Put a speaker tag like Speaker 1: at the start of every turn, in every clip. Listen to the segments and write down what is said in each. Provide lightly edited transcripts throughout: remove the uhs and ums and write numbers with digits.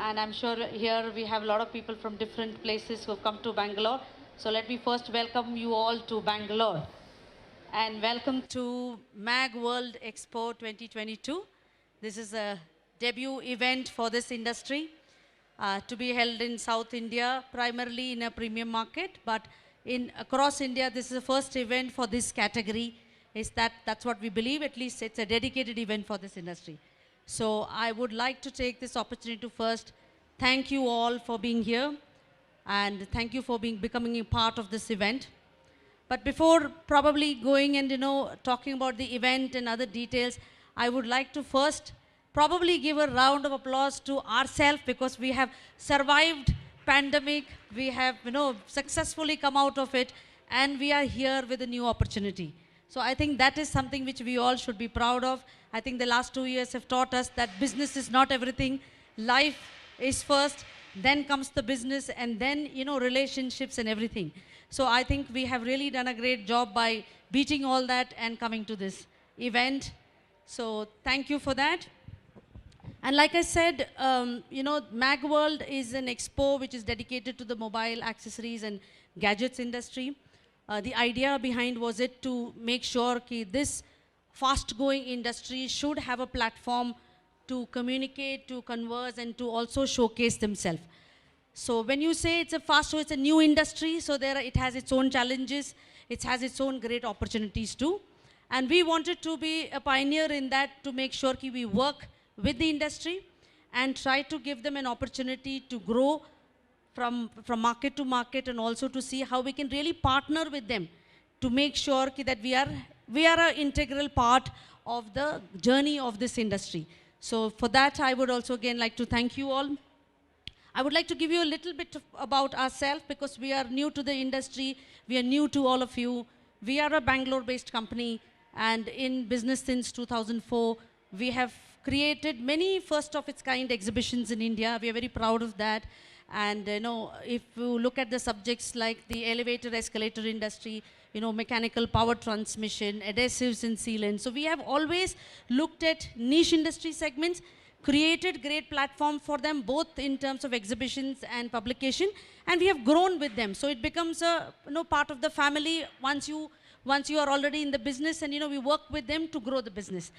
Speaker 1: and I'm sure here we have a lot of people from different places who have come to Bangalore. So let me first welcome you all to Bangalore. And welcome to MAG World Expo 2022. This is a debut event for this industry to be held in South India, primarily in a premium market, but across India, this is the first event for this category. That's what we believe, at least it's a dedicated event for this industry. So I would like to take this opportunity to first thank you all for being here, and thank you for becoming a part of this event. But before probably going and talking about the event and other details, I would like to first probably give a round of applause to ourselves, because we have survived pandemic, we have successfully come out of it, and we are here with a new opportunity. So I think that is something which we all should be proud of. I think the last 2 years have taught us that business is not everything. Life is first, then comes the business, and then relationships and everything. So I think we have really done a great job by beating all that and coming to this event. So thank you for that. And like I said, MAG World is an expo which is dedicated to the mobile accessories and gadgets industry. The idea behind was it to make sure that this fast-going industry should have a platform to communicate, to converse, and to also showcase themselves. So when you say it's it's a new industry, so it has its own challenges, it has its own great opportunities too. And we wanted to be a pioneer in that, to make sure that we work with the industry and try to give them an opportunity to grow from market to market, and also to see how we can really partner with them to make sure that we are an integral part of the journey of this industry. So for that, I would also again like to thank you all. I would like to give you a little bit about ourselves, because we are new to the industry, we are new to all of you. We are a Bangalore-based company, and in business since 2004, we have created many first-of-its-kind exhibitions in India. We are very proud of that. And if you look at the subjects like the elevator escalator industry, mechanical power transmission, adhesives and sealants. So we have always looked at niche industry segments, created great platform for them, both in terms of exhibitions and publication, and we have grown with them. So it becomes a part of the family once you are already in the business, and we work with them to grow the business.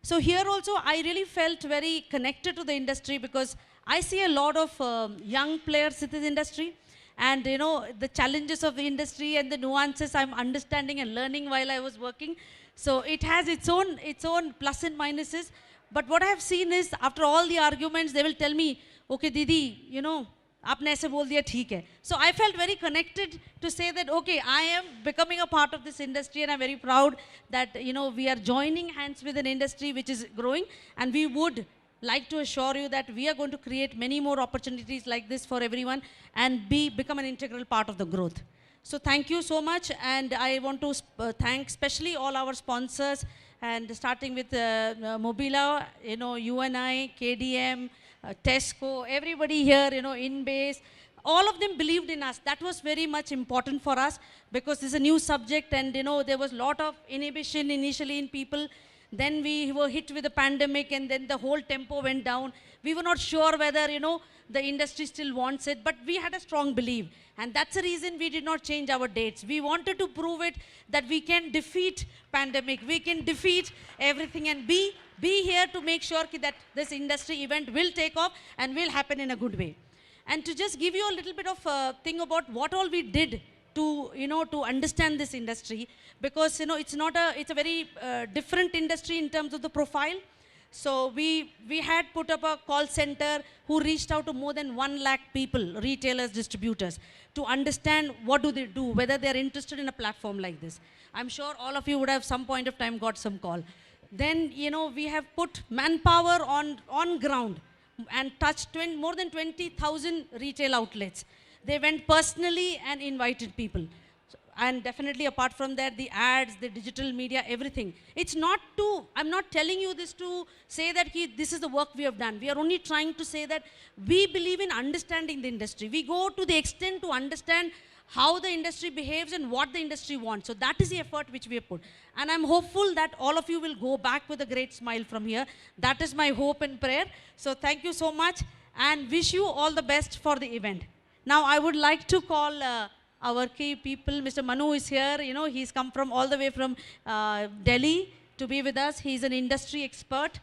Speaker 1: So here also, I really felt very connected to the industry, because I see a lot of young players in this industry, and the challenges of the industry and the nuances I'm understanding and learning while I was working. So it has its own plus and minuses. But what I have seen is, after all the arguments, they will tell me, okay, Didi, aapne aise bol diya, theek hai. So I felt very connected to say that, okay, I am becoming a part of this industry, and I'm very proud that, we are joining hands with an industry which is growing, and we would like to assure you that we are going to create many more opportunities like this for everyone, and become an integral part of the growth. So thank you so much, and I want to thank especially all our sponsors, and starting with Mobilla, UNI, KDM, Tesco, everybody here, InBase, all of them believed in us. That was very much important for us, because this is a new subject, and there was a lot of inhibition initially in people. Then we were hit with the pandemic, and then the whole tempo went down. We were not sure whether, the industry still wants it, but we had a strong belief. And that's the reason we did not change our dates. We wanted to prove it that we can defeat pandemic, we can defeat everything, and be here to make sure that this industry event will take off and will happen in a good way. And to just give you a little bit of thing about what all we did to, to understand this industry, because, it's a very different industry in terms of the profile. So we had put up a call center who reached out to more than 1 lakh people, retailers, distributors, to understand what do they do, whether they're interested in a platform like this. I'm sure all of you would have some point of time got some call. Then, we have put manpower on ground and touched more than 20,000 retail outlets. They went personally and invited people. And definitely apart from that, the ads, the digital media, everything. I'm not telling you this to say that this is the work we have done. We are only trying to say that we believe in understanding the industry. We go to the extent to understand how the industry behaves and what the industry wants. So that is the effort which we have put. And I'm hopeful that all of you will go back with a great smile from here. That is my hope and prayer. So thank you so much. and wish you all the best for the event. Now, I would like to call our key people. Mr. Manu is here. You know, he's come from all the way from Delhi to be with us. He's an industry expert.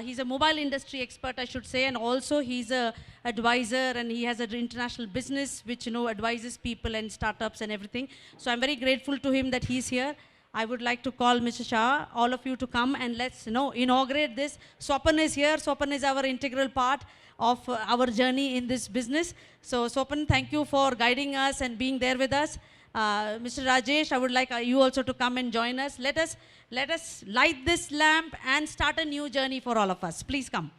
Speaker 1: He's a mobile industry expert, I should say, and also he's a advisor, and he has an international business which, you know, advises people and startups and everything. So I'm very grateful to him that he's here. I would like to call Mr. Shah, all of you to come and let's, you know, inaugurate this. Swapan is here. Swapan is our integral part of our journey in this business. So Swapan, thank you for guiding us and being there with us. Mr. Rajesh, I would like you also to come and join us. Let us light this lamp and start a new journey for all of us. Please come.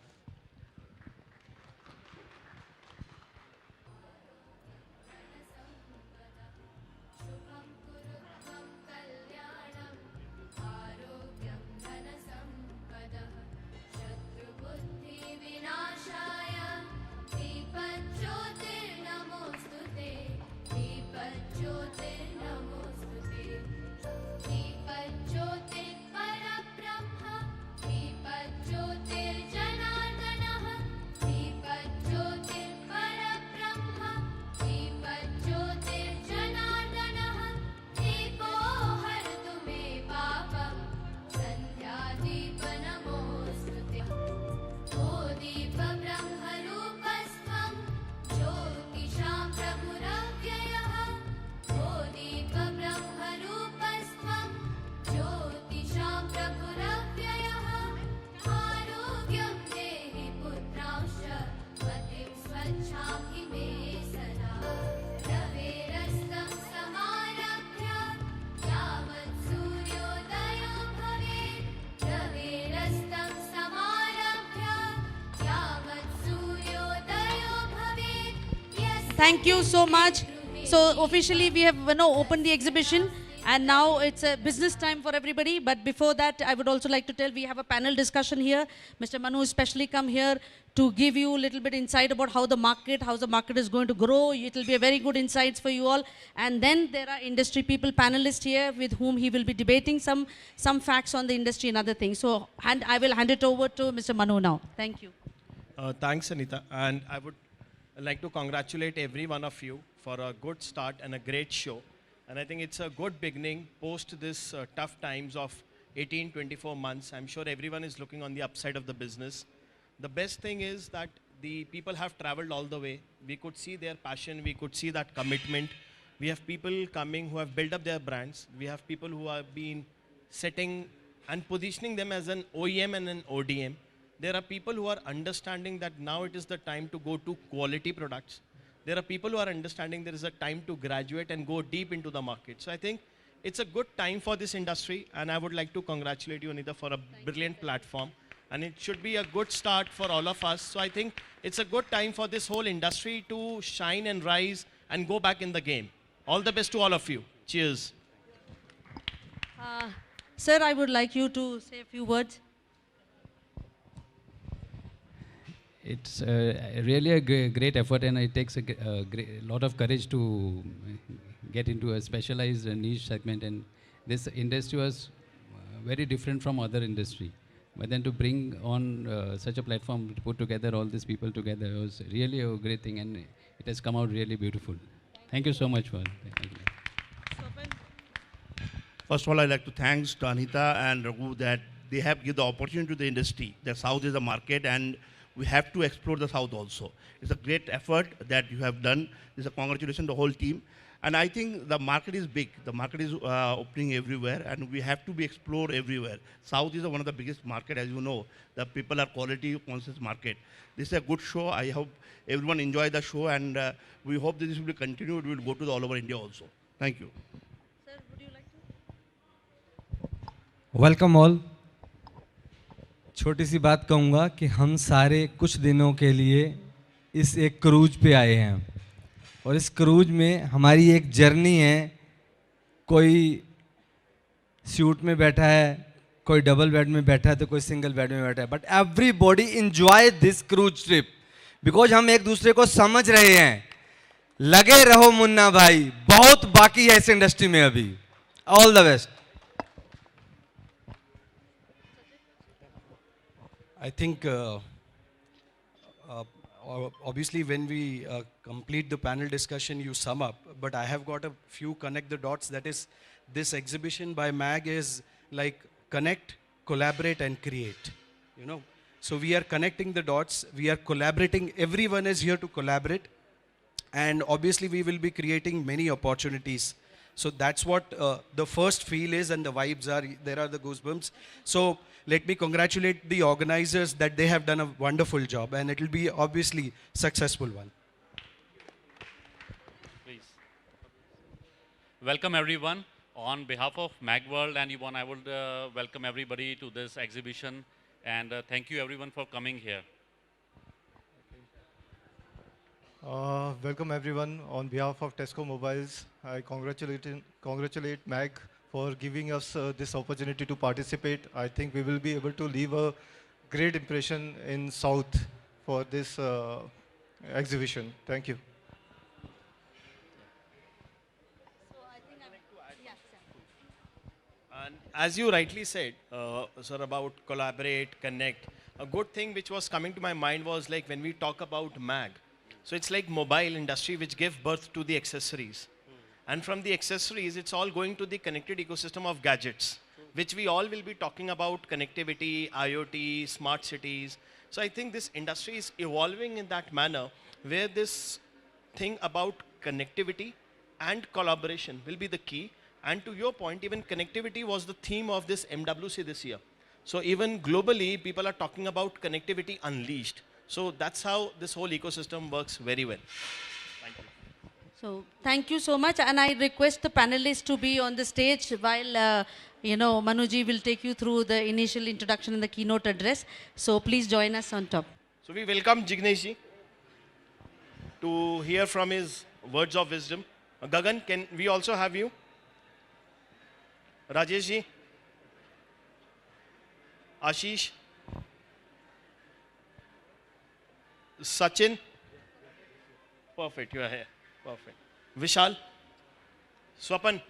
Speaker 1: Thank you so much. So officially we have, you know, opened the exhibition, and now it's a business time for everybody. But before that, I would also like to tell we have a panel discussion here. Mr. Manu especially come here to give you a little bit insight about how the market is going to grow. It will be a very good insights for you all. And then there are industry people, panelists here with whom he will be debating some facts on the industry and other things. So I will hand it over to Mr. Manu now. Thank you.
Speaker 2: Thanks, Anita. And I would like to congratulate every one of you for a good start and a great show. And I think it's a good beginning post this tough times of 18-24 months. I'm sure everyone is looking on the upside of the business. The best thing is that the people have traveled all the way. We could see their passion. We could see that commitment. We have people coming who have built up their brands. We have people who have been setting and positioning them as an OEM and an ODM. There are people who are understanding that now it is the time to go to quality products. There are people who are understanding there is a time to graduate and go deep into the market. So I think it's a good time for this industry, and I would like to congratulate you, Anita, for a brilliant platform. And it should be a good start for all of us. So I think it's a good time for this whole industry to shine and rise and go back in the game. All the best to all of you. Cheers.
Speaker 1: Sir, I would like you to say a few words.
Speaker 3: It's really a great effort, and it takes a lot of courage to get into a specialized niche segment. And this industry was very different from other industry. But then to bring on such a platform, to put together all these people together, was really a great thing, and it has come out really beautiful. Thank you so much for that.
Speaker 4: First of all, I'd like to thank to Anita and Raghu that they have given the opportunity to the industry. The South is a market, and we have to explore the South also. It's a great effort that you have done. It's a congratulations to the whole team. And I think the market is big. The market is opening everywhere, and we have to be explored everywhere. South is one of the biggest market, as you know. The people are quality conscious market. This is a good show. I hope everyone enjoy the show, and we hope that this will be continued. We will go to all over India also. Thank you.
Speaker 1: Sir, would you like to?
Speaker 5: Welcome all. छोटी सी बात कहूँगा कि हम सारे कुछ दिनों के लिए इस एक क्रूज पे आए हैं, और इस क्रूज में हमारी एक जर्नी है. कोई सूट में बैठा है, कोई डबल बेड में बैठा है, तो कोई सिंगल बेड में बैठा है. But everybody enjoy this cruise trip because हम एक दूसरे को समझ रहे हैं. लगे रहो मुन्ना भाई, बहुत बाकी है इस इंडस्ट्री में अभी. All the best.
Speaker 6: I think obviously when we complete the panel discussion, you sum up, but I have got a few connect the dots. That is, this exhibition by MAG is like connect, collaborate and create, you know. So we are connecting the dots, we are collaborating, everyone is here to collaborate, and obviously we will be creating many opportunities. So that's what the first feel is, and the vibes are, there are the goosebumps. So let me congratulate the organizers that they have done a wonderful job, and it will be obviously successful one.
Speaker 7: Please. Welcome everyone. On behalf of MAG World and Ubon, I would welcome everybody to this exhibition, and thank you everyone for coming here.
Speaker 8: Welcome everyone. On behalf of Tesco Mobiles, I congratulate MAG for giving us this opportunity to participate. I think we will be able to leave a great impression in South for this exhibition. Thank you.
Speaker 2: And as you rightly said, sir, about collaborate, connect, a good thing which was coming to my mind was like when we talk about MAG. So it's like mobile industry which gave birth to the accessories. And from the accessories, it's all going to the connected ecosystem of gadgets, which we all will be talking about connectivity, IoT, smart cities. So I think this industry is evolving in that manner where this thing about connectivity and collaboration will be the key. And to your point, even connectivity was the theme of this MWC this year. So even globally, people are talking about connectivity unleashed. So that's how this whole ecosystem works very well. Thank you.
Speaker 1: So thank you so much, and I request the panelists to be on the stage while Manuji will take you through the initial introduction and the keynote address. So please join us on top.
Speaker 2: So we welcome Jignesh ji to hear from his words of wisdom. Gagan, can we also have you? Rajesh ji, Aashish, Sachin, perfect, you are here, perfect. Vishal, Swapan.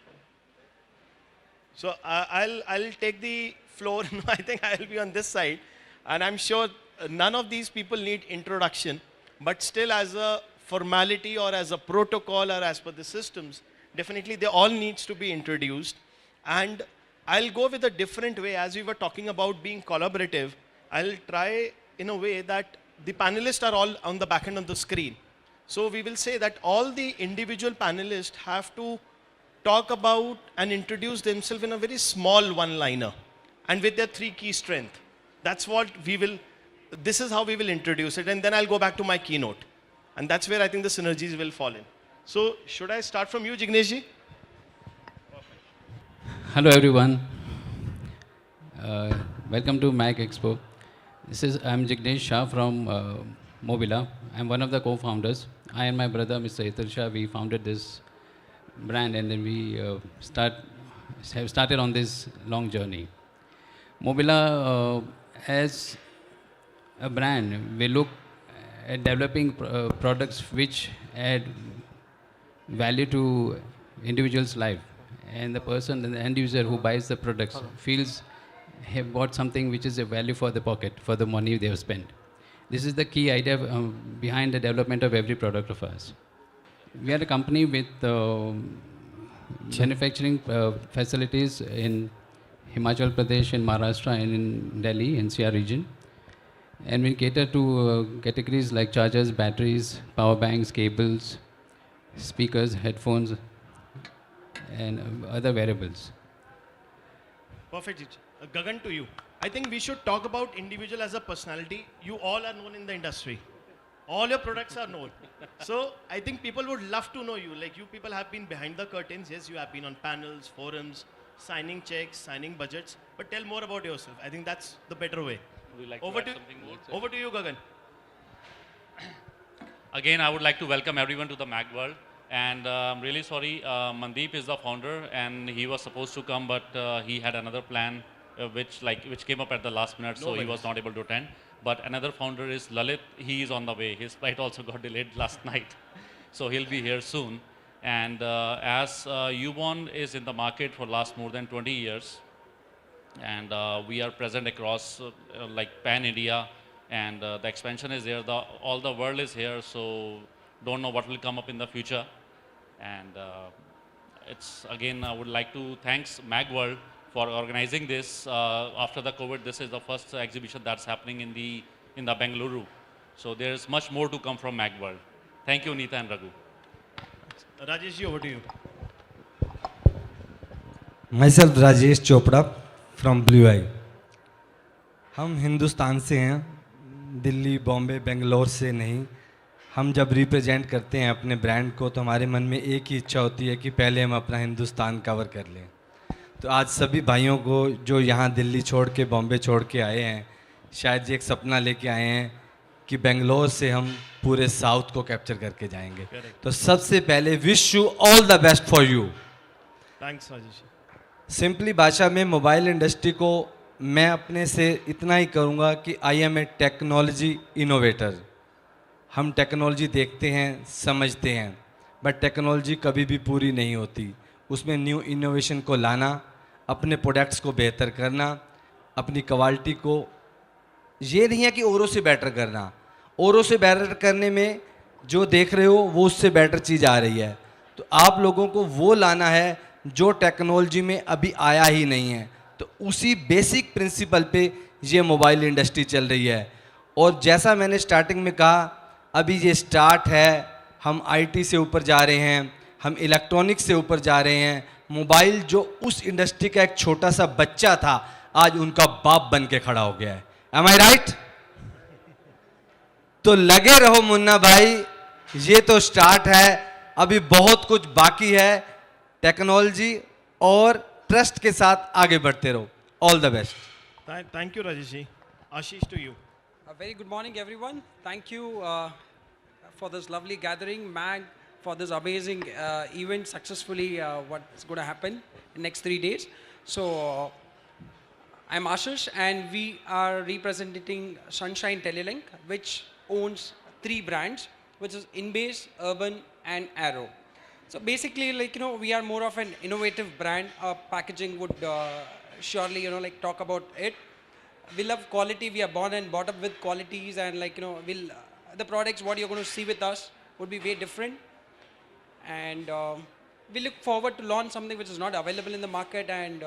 Speaker 2: So I'll take the floor. I think I'll be on this side, and I'm sure none of these people need introduction, but still as a formality or as a protocol or as per the systems, definitely they all needs to be introduced. And I'll go with a different way. As we were talking about being collaborative, I'll try in a way that the panelists are all on the back end of the screen. So we will say that all the individual panelists have to talk about and introduce themselves in a very small one-liner and with their three key strengths. That's what we will, this is how we will introduce it, and then I'll go back to my keynote. And that's where I think the synergies will fall in. So should I start from you, Jignesh ji?
Speaker 3: Hello everyone. Welcome to MAG Expo. I'm Jignesh Shah from Mobilla. I'm one of the co-founders. I and my brother, Mr. Shah, we founded this brand, and then we have started on this long journey. Mobilla, as a brand, we look at developing products which add value to individual's life, and the person, the end user who buys the products feels have bought something which is a value for the pocket, for the money they have spent. This is the key idea behind the development of every product of ours. We are a company with manufacturing facilities in Himachal Pradesh, in Maharashtra, and in Delhi, NCR region. And we cater to categories like chargers, batteries, power banks, cables, speakers, headphones, and other wearables.
Speaker 2: Perfect. Gagan, to you. I think we should talk about individual as a personality. You all are known in the industry. All your products are known. So I think people would love to know you. Like, you people have been behind the curtains. Yes, you have been on panels, forums, signing checks, signing budgets. But tell more about yourself. I think that's the better way.
Speaker 7: Would you like
Speaker 2: Over
Speaker 7: to add something more?
Speaker 2: Over to you, Gagan.
Speaker 7: Again, I would like to welcome everyone to the MAG World. And I'm really sorry, Mandeep is the founder, and he was supposed to come, but he had another plan which came up at the last minute, so he was not able to attend. But another founder is Lalit. He is on the way. His flight also got delayed last night, so he'll be here soon. And as Ubon is in the market for last more than 20 years, and we are present across like pan India and the expansion is there. All the world is here, so don't know what will come up in the future. And it's again, I would like to thanks MAG World for organizing this. After the COVID, this is the first exhibition that's happening in the Bengaluru. So there's much more to come from MAG World. Thank you, Neeta and Raghu.
Speaker 2: Rajesh, over to you.
Speaker 5: Myself Rajesh Chopra from Bluei. हम हिंदुस्तान से हैं, दिल्ली, बॉम्बे, बेंगलोर से नहीं. हम जब represent करते हैं अपने ब्रांड को तो हमारे मन में एक ही इच्छा होती है कि पहले हम अपना हिंदुस्तान कवर कर लें. तो आज सभी भाइयों को जो यहाँ दिल्ली छोड़ के, बॉम्बे छोड़ के आए हैं, शायद ये एक सपना लेके आए हैं कि बेंगलोर से हम पूरे साउथ को कैप्चर करके जाएंगे. तो सबसे पहले wish you all the best for you.
Speaker 2: Thanks Rajesh.
Speaker 5: Simply भाषा में मोबाइल इंडस्ट्री को मैं अपने से इतना ही करूँगा कि I am a technology innovator. हम टेक्नोलॉजी देखते हैं, समझते हैं, बट टेक्नोलॉजी कभी भी पूरी नहीं होती. उसमें न्यू इनोवेशन को लाना, अपने प्रोडक्ट्स को बेहतर करना, अपनी क्वालिटी को, ये नहीं है कि औरों से बेटर करना. औरों से बेटर करने में जो देख रहे हो वो उससे बेटर चीज़ आ रही है. तो आप लोगों को वो लाना है जो टेक्नोलॉजी में अभी आया ही नहीं है. तो उसी बेसिक प्रिंसिपल पे ये मोबाइल इंडस्ट्री चल रही है. और जैसा मैंने स्टार्टिंग में कहा, अभी ये स्टार्ट है. हम आईटी से ऊपर जा रहे हैं, हम इलेक्ट्रॉनिक्स से ऊपर जा रहे हैं. मोबाइल जो उस इंडस्ट्री का एक छोटा सा बच्चा था, आज उनका बाप बन के खड़ा हो गया है. M I right? तो लगे रहो मुन्ना भाई, ये तो स्टार्ट है, अभी बहुत कुछ बाकी है. टेक्नोलॉजी और ट्रस्ट के साथ आगे बढ़ते रहो. All the best.
Speaker 2: Thank you, Rajesh ji. Aashish, to you.
Speaker 9: A very good morning, everyone. Thank you for this lovely gathering, MAG, for this amazing event successfully. What's going to happen in next 3 days? So, I'm Aashish, and we are representing Sunshine Telelink, which owns 3 brands, which is InBase, Urban, and Arrow. So basically, like, we are more of an innovative brand. Our packaging would surely, talk about it. We love quality. We are born and brought up with qualities, and the products what you're going to see with us would be way different. And we look forward to launch something which is not available in the market, and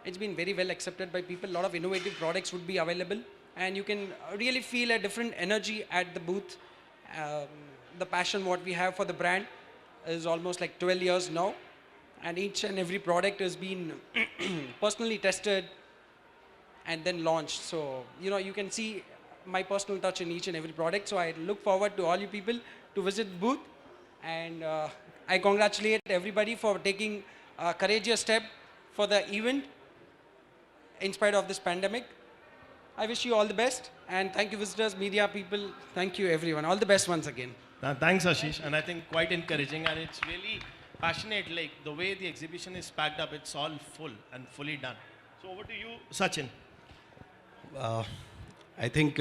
Speaker 9: it's been very well accepted by people. A lot of innovative products would be available, and you can really feel a different energy at the booth. The passion what we have for the brand is almost like 12 years now, and each and every product has been personally tested and then launched. So you can see my personal touch in each and every product. So I look forward to all you people to visit the booth, and I congratulate everybody for taking a courageous step for the event in spite of this pandemic. I wish you all the best, and thank you visitors, media people, thank you everyone. All the best once again.
Speaker 2: Thanks, Aashish. And I think quite encouraging, and it's really passionate. Like the way the exhibition is packed up, it's all full and fully done. So over to you, Sachin.
Speaker 6: I think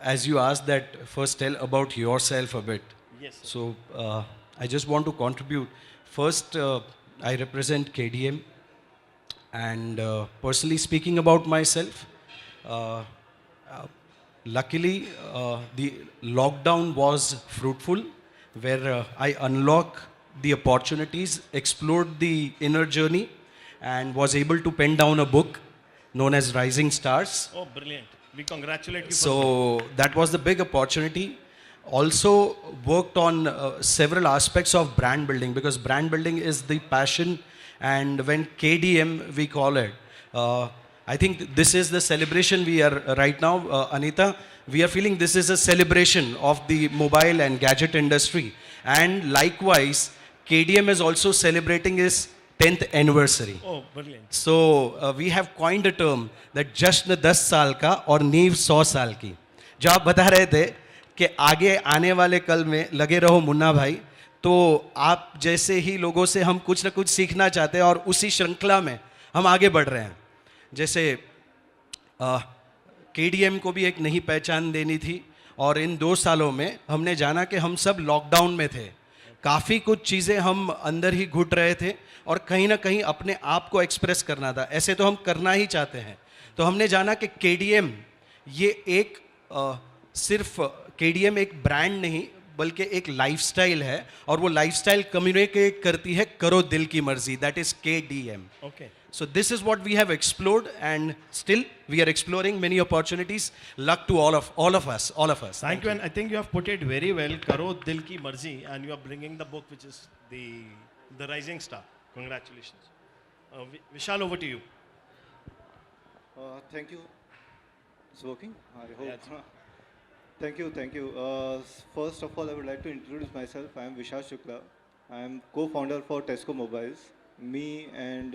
Speaker 6: as you asked that, first tell about yourself a bit.
Speaker 2: Yes.
Speaker 6: So I just want to contribute. First, I represent KDM, and personally speaking about myself, luckily the lockdown was fruitful, where I unlocked the opportunities, explored the inner journey, and was able to pen down a book known as Rising Stars.
Speaker 2: Oh, brilliant. We congratulate you.
Speaker 6: So that was the big opportunity. Also worked on several aspects of brand building, because brand building is the passion, and when KDM we call it, I think this is the celebration we are right now, Anita, we are feeling this is a celebration of the mobile and gadget industry, and likewise KDM is also celebrating its 10th anniversary.
Speaker 2: Oh, brilliant.
Speaker 6: So we have coined a term that जश्न 10 साल का और नींव 100 साल की. जो आप बता रहे थे कि आगे आने वाले कल में लगे रहो मुन्ना भाई, तो आप जैसे ही लोगों से हम कुछ ना कुछ सीखना चाहते हैं, और उसी श्रृंखला में हम आगे बढ़ रहे हैं. जैसे KDM को भी एक नई पहचान देनी थी, और इन 2 सालों में हमने जाना कि हम सब लॉकडाउन में थे, काफ़ी कुछ चीज़ें हम अंदर ही घुट रहे थे, और कहीं ना कहीं अपने आप को एक्सप्रेस करना था. ऐसे तो हम करना ही चाहते हैं, तो हमने जाना कि KDM ये एक सिर्फ KDM एक ब्रांड नहीं बल्कि एक लाइफस्टाइल है और वो लाइफस्टाइल कम्युनिकेट करती है करो दिल की मर्जी, that is KDM.
Speaker 2: Okay.
Speaker 6: So this is what we have explored and still we are exploring many opportunities. Luck to all of us.
Speaker 2: Thank you, and I think you have put it very well. Karo Dil Ki Marzi, and you are bringing the book, which is the Rising Star. Congratulations. Vishal, over to you.
Speaker 8: Thank you. It's working? I hope.
Speaker 2: Yeah,
Speaker 8: Thank you. First of all, I would like to introduce myself. I am Vishal Shukla. I am co-founder for Tesco Mobiles. Me and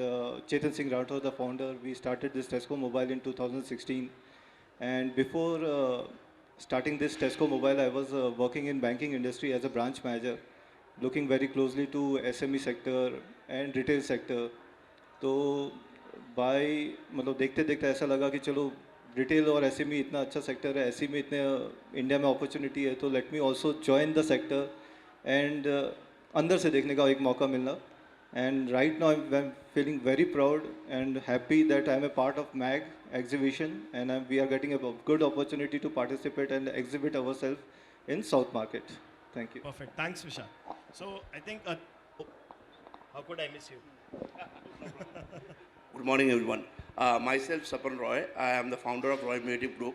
Speaker 8: Chetan Singh Rathore, the founder, we started this Tesco Mobile in 2016. And before starting this Tesco Mobile, I was working in banking industry as a branch manager, looking very closely to SME sector and retail sector. तो मतलब देखते देखते ऐसा लगा कि चलो retail और SME इतना अच्छा सेक्टर है, SME इतने इंडिया में अपॉर्चुनिटी है, तो let me also join the sector and अंदर से देखने का एक मौका मिलना. And right now I'm feeling very proud and happy that I'm a part of MAG exhibition, and we are getting a good opportunity to participate and exhibit ourselves in South Market. Thank you.
Speaker 2: Perfect. Thanks, Vishal. So I think, how could I miss you?
Speaker 4: Good morning, everyone. Myself, Swapan Roy. I am the founder of Roy Mediative Group.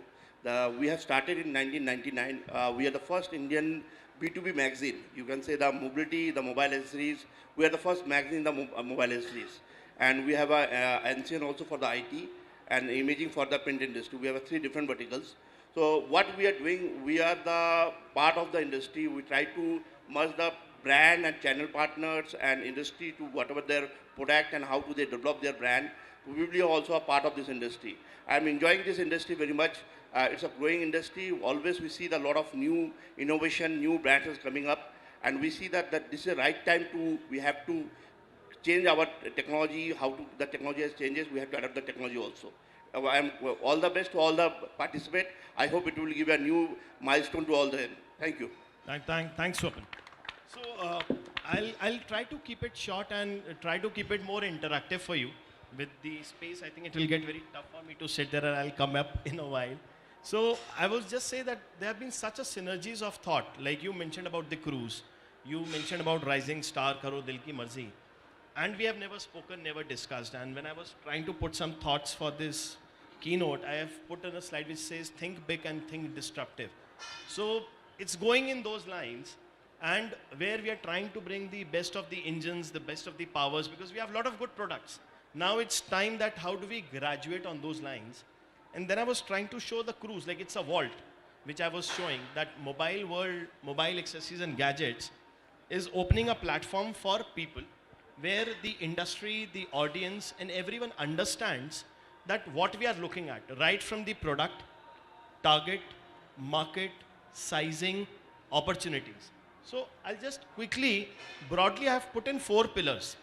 Speaker 4: We have started in 1999. We are the first Indian B2B magazine. You can say the mobility, the mobile accessories. We are the first magazine in the mobile accessories. And we have a NCN also for the IT and imaging for the print industry. We have 3 different verticals. So what we are doing, we are the part of the industry. We try to merge the brand and channel partners and industry to whatever their product and how do they develop their brand. We will be also a part of this industry. I'm enjoying this industry very much. It's a growing industry. Always we see a lot of new innovation, new brands coming up, and we see that this is the right time we have to change our technology. The technology has changes, we have to adapt the technology also. All the best to all the participants. I hope it will give a new milestone to all of them. Thank you.
Speaker 2: Thanks, Swapan. So I'll try to keep it short and try to keep it more interactive for you. With the space, I think it will get very tough for me to sit there, and I'll come up in a while. So I will just say that there have been such a synergies of thought, like you mentioned about the cruise, you mentioned about Rising Star, Karo Dil Ki Marzi, and we have never spoken, never discussed. And when I was trying to put some thoughts for this keynote, I have put in a slide which says think big and think disruptive. So it's going in those lines, and where we are trying to bring the best of the engines, the best of the powers, because we have a lot of good products. Now it's time that how do we graduate on those lines. And then I was trying to show the cruise, like it's a vault, which I was showing that mobile world, mobile accessories and gadgets is opening a platform for people where the industry, the audience and everyone understands that what we are looking at, right from the product, target, market, sizing, opportunities. So I'll just quickly, broadly I have put in 4 pillars.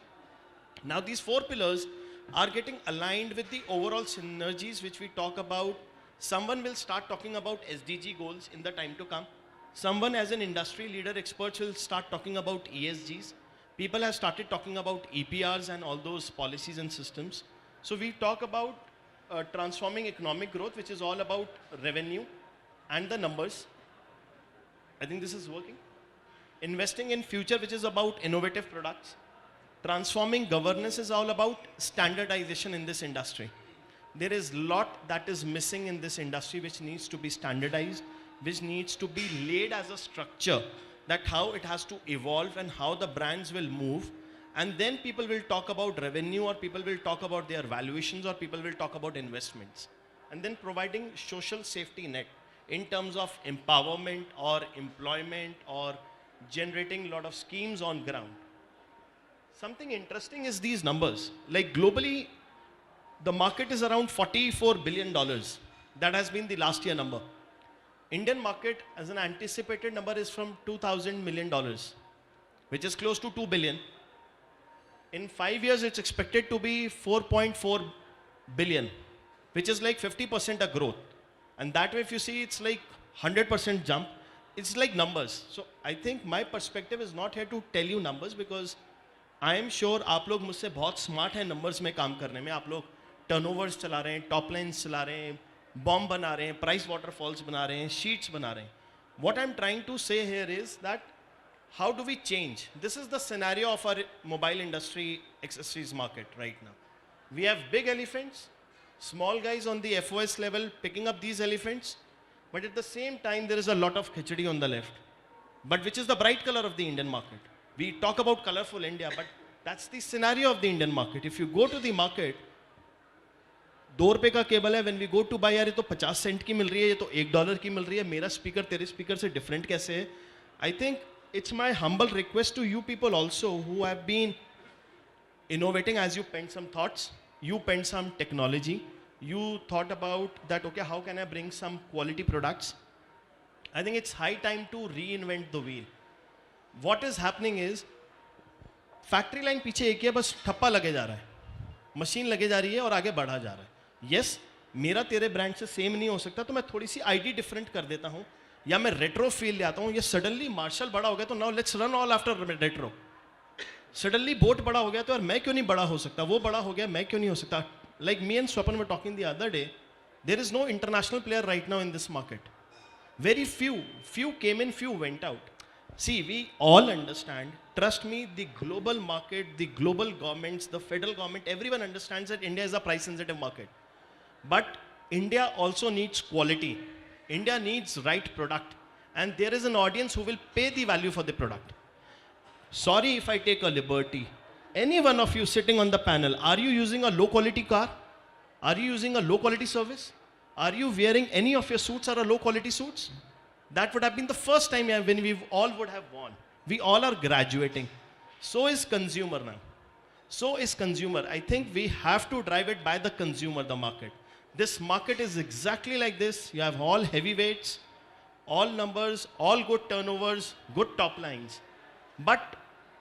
Speaker 2: Now these 4 pillars are getting aligned with the overall synergies which we talk about. Someone will start talking about SDG goals in the time to come. Someone as an industry leader, experts will start talking about ESGs. People have started talking about EPRs and all those policies and systems. So we talk about transforming economic growth, which is all about revenue and the numbers. I think this is working. Investing in future, which is about innovative products. Transforming governance is all about standardization in this industry. There is a lot that is missing in this industry which needs to be standardized, which needs to be laid as a structure, that how it has to evolve and how the brands will move. And then people will talk about revenue, or people will talk about their valuations, or people will talk about investments. And then providing social safety net in terms of empowerment or employment or generating a lot of schemes on ground. Something interesting is these numbers. Like globally, the market is around $44 billion. That has been the last year number. Indian market as an anticipated number is from $2,000 million, which is close to 2 billion. In 5 years, it's expected to be 4.4 billion, which is like 50% a growth. And that way, if you see, it's like 100% jump. It's like numbers. So I think my perspective is not here to tell you numbers, because I am sure आप लोग मुझसे बहुत smart हैं numbers में काम करने में. आप लोग turnovers चला रहे हैं, top lines चला रहे हैं, बॉम्ब बना रहे हैं, प्राइस वाटरफॉल्स बना रहे हैं, शीट्स बना रहे हैं. What I'm trying to say here is that how do we change? This is the scenario of our mobile industry accessories market right now. We have big elephants, small guys on the FOS level picking up these elephants, but at the same time there is a lot of khichdi on the left. But which is the bright color of the Indian market? We talk about colorful India, but that's the scenario of the Indian market. If you go to the market, ₹2 का cable है, when we go to buy यार ये तो 50 Saint की मिल रही है, ये तो $1 की मिल रही है, मेरा स्पीकर तेरे स्पीकर से डिफरेंट कैसे है? I think it's my humble request to you people also who have been innovating as you penned some thoughts, you penned some technology, you thought about that, okay, how can I bring some quality products? I think it's high time to reinvent the wheel. What is happening is, factory line पीछे एक है, बस ठप्पा लगे जा रहा है, machine लगे जा रही है और आगे बढ़ा जा रहा है. यस, मेरा तेरे ब्रांड से सेम नहीं हो सकता, तो मैं थोड़ी सी आईडी डिफरेंट कर देता हूँ, या मैं रेट्रो फील ले आता हूँ. ये सडनली मार्शल बड़ा हो गया तो now let's run all after retro. Suddenly boat बड़ा हो गया तो यार मैं क्यों नहीं बड़ा हो सकता, वो बड़ा हो गया मैं क्यों नहीं हो सकता. Like me and Swapan were talking the other day, there is no international player right now in this market. Very few came in, few went out. See, we all understand, trust me, the global market, the global governments, the federal government, everyone understands that India is a price sensitive market. But India also needs quality. India needs right product. And there is an audience who will pay the value for the product. Sorry if I take a liberty. Any one of you sitting on the panel, are you using a low quality car? Are you using a low quality service? Are you wearing any of your suits are a low quality suits? That would have been the first time when we all would have won. We all are graduating. So is consumer now. So is consumer. I think we have to drive it by the consumer, the market. This market is exactly like this. You have all heavyweights, all numbers, all good turnovers, good top lines. But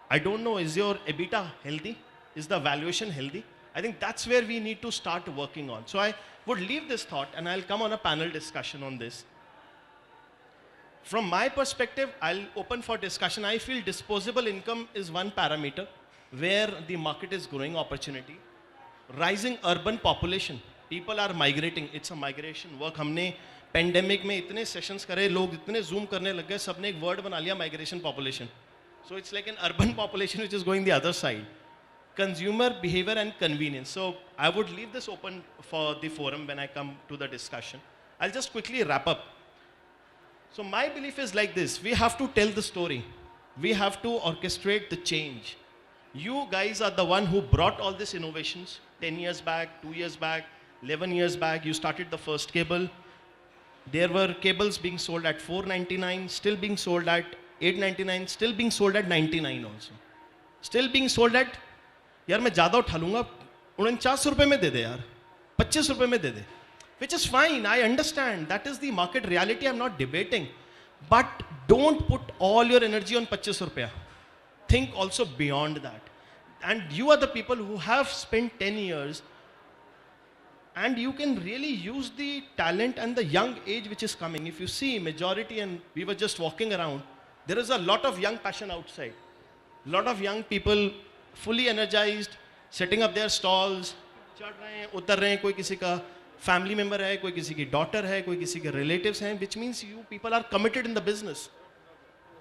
Speaker 2: I don't know, is your EBITDA healthy? Is the valuation healthy? I think that's where we need to start working on. So I would leave this thought and I'll come on a panel discussion on this. From my perspective, I'll open for discussion. I feel disposable income is one parameter where the market is growing opportunity. Rising urban population. People are migrating. It's a migration work. हमने pandemic में इतने sessions करे, लोग इतने zoom करने लग गए, सबने एक word बना लिया migration population. So it's like an urban population which is going the other side. Consumer behavior and convenience. So I would leave this open for the forum when I come to the discussion. I'll just quickly wrap up. So my belief is like this. We have to tell the story. We have to orchestrate the change. You guys are the one who brought all these innovations 10 years back, 2 years back, 11 years back. You started the first cable. There were cables being sold at $4.99, still being sold at $8.99, still being sold at $99 also. Still being sold at, यार मैं ज़्यादा उठा लूँगा, 49 रुपए में दे दे यार, 25 रुपए में दे दे. Which is fine, I understand. That is the market reality, I'm not debating. But don't put all your energy on 25 rupees. Think also beyond that. And you are the people who have spent 10 years and you can really use the talent and the young age which is coming. If you see majority, and we were just walking around, there is a lot of young passion outside. A lot of young people fully energized, setting up their stalls, चढ़ रहे हैं, उतर रहे हैं, कोई किसी का family member है, कोई किसी की daughter है, कोई किसी के relatives हैं, which means you people are committed in the business.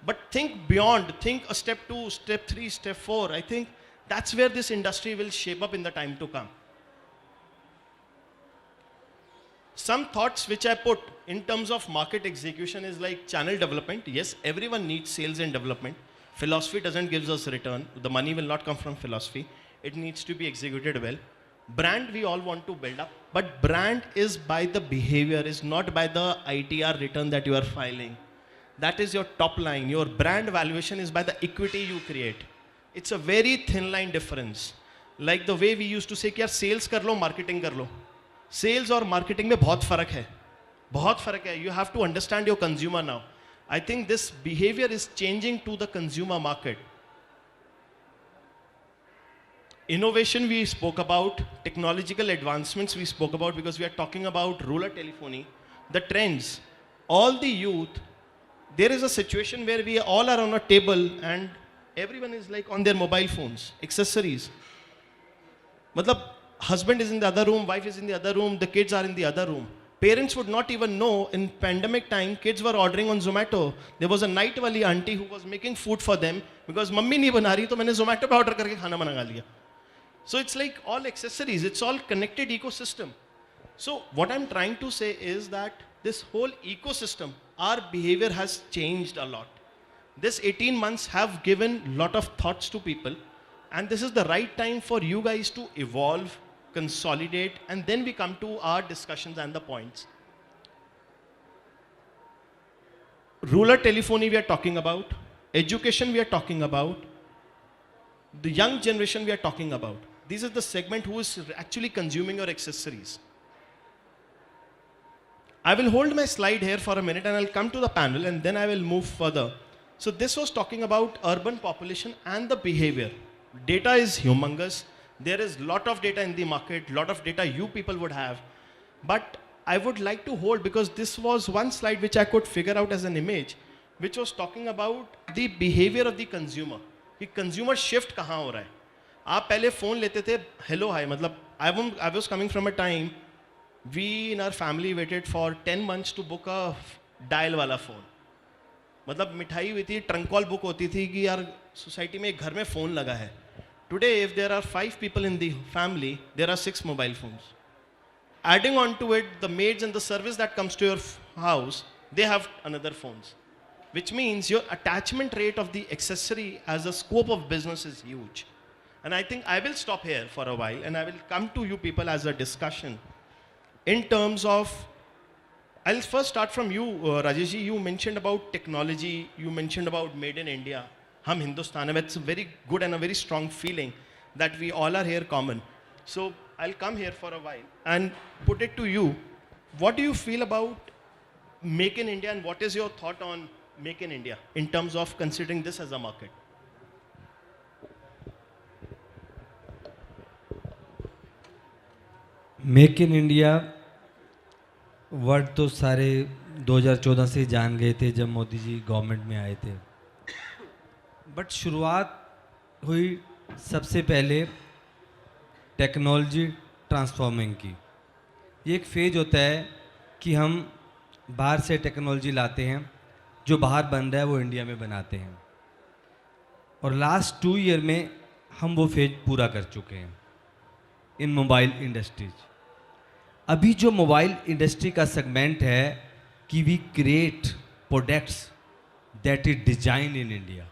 Speaker 2: But think beyond, think a step 2, step 3, step 4. I think that's where this industry will shape up in the time to come. Some thoughts which I put in terms of market execution is like channel development. Yes, everyone needs sales and development. Philosophy doesn't give us return. The money will not come from philosophy. It needs to be executed well. Brand we all want to build up, but brand is by the behavior, is not by the ITR return that you are filing. That is your top line. Your brand valuation is by the equity you create. It's a very thin line difference. Like the way we used to say कि यार sales कर लो, marketing कर लो. Sales और marketing में बहुत फर्क है. बहुत फर्क है. You have to understand your consumer now. I think this behavior is changing to the consumer market. Innovation we spoke about, technological advancements we spoke about because we are talking about rural telephony, the trends, all the youth. There is a situation where we all are on a table and everyone is like on their mobile phones, accessories. मतलब husband is in the other room, wife is in the other room, the kids are in the other room. parents would not even know. In pandemic time, kids were ordering on Zomato. There was a night wali auntie who was making food for them because mummy nahi bana rahi, to maine Zomato pe order karke khana manga liya. So it's like all accessories, it's all connected ecosystem. So what I'm trying to say is that this whole ecosystem, our behavior has changed a lot. This 18 months have given lot of thoughts to people, and this is the right time for you guys to evolve, consolidate, and then we come to our discussions and the points. Rural telephony we are talking about, education we are talking about, the young generation we are talking about. This is the segment who is actually consuming your accessories. I will hold my slide here for a minute and I'll come to the panel and then I will move further. So this was talking about urban population and the behavior. Data is humongous. There is lot of data in the market, lot of data you people would have. But I would like to hold, because this was one slide which I could figure out as an image, which was talking about the behavior of the consumer. कि consumer shift कहाँ हो रहा है? आप पहले phone लेते थे, hello hi, मतलब I was coming from a time, we in our family waited for 10 months to book a dial वाला phone. मतलब मिठाई हुई थी, trunk call book होती थी कि यार society में एक घर में phone लगा है. Today, if there are 5 people in the family, there are 6 mobile phones. Adding on to it, the maids and the service that comes to your house, they have another phones. Which means your attachment rate of the accessory as a scope of business is huge. And I think I will stop here for a while and I will come to you people as a discussion. In terms of, I'll first start from you, Rajesh ji. You mentioned about technology, you mentioned about made in India. Hum Hindustan, and it's a very good and a very strong feeling that we all are here common. So I'll come here for a while and put it to you. What do you feel about Make in India and what is your thought on Make in India in terms of considering this as a market?
Speaker 5: Make in India word तो सारे 2014 से जान गए थे जब Modi ji government में आए थे, बट शुरुआत हुई सबसे पहले टेक्नोलॉजी ट्रांसफॉर्मिंग की. ये एक फेज होता है कि हम बाहर से टेक्नोलॉजी लाते हैं, जो बाहर बन रहा है वो इंडिया में बनाते हैं, और लास्ट 2 ईयर में हम वो फेज पूरा कर चुके हैं इन मोबाइल इंडस्ट्रीज. अभी जो मोबाइल इंडस्ट्री का सेगमेंट है कि we create products that is design in India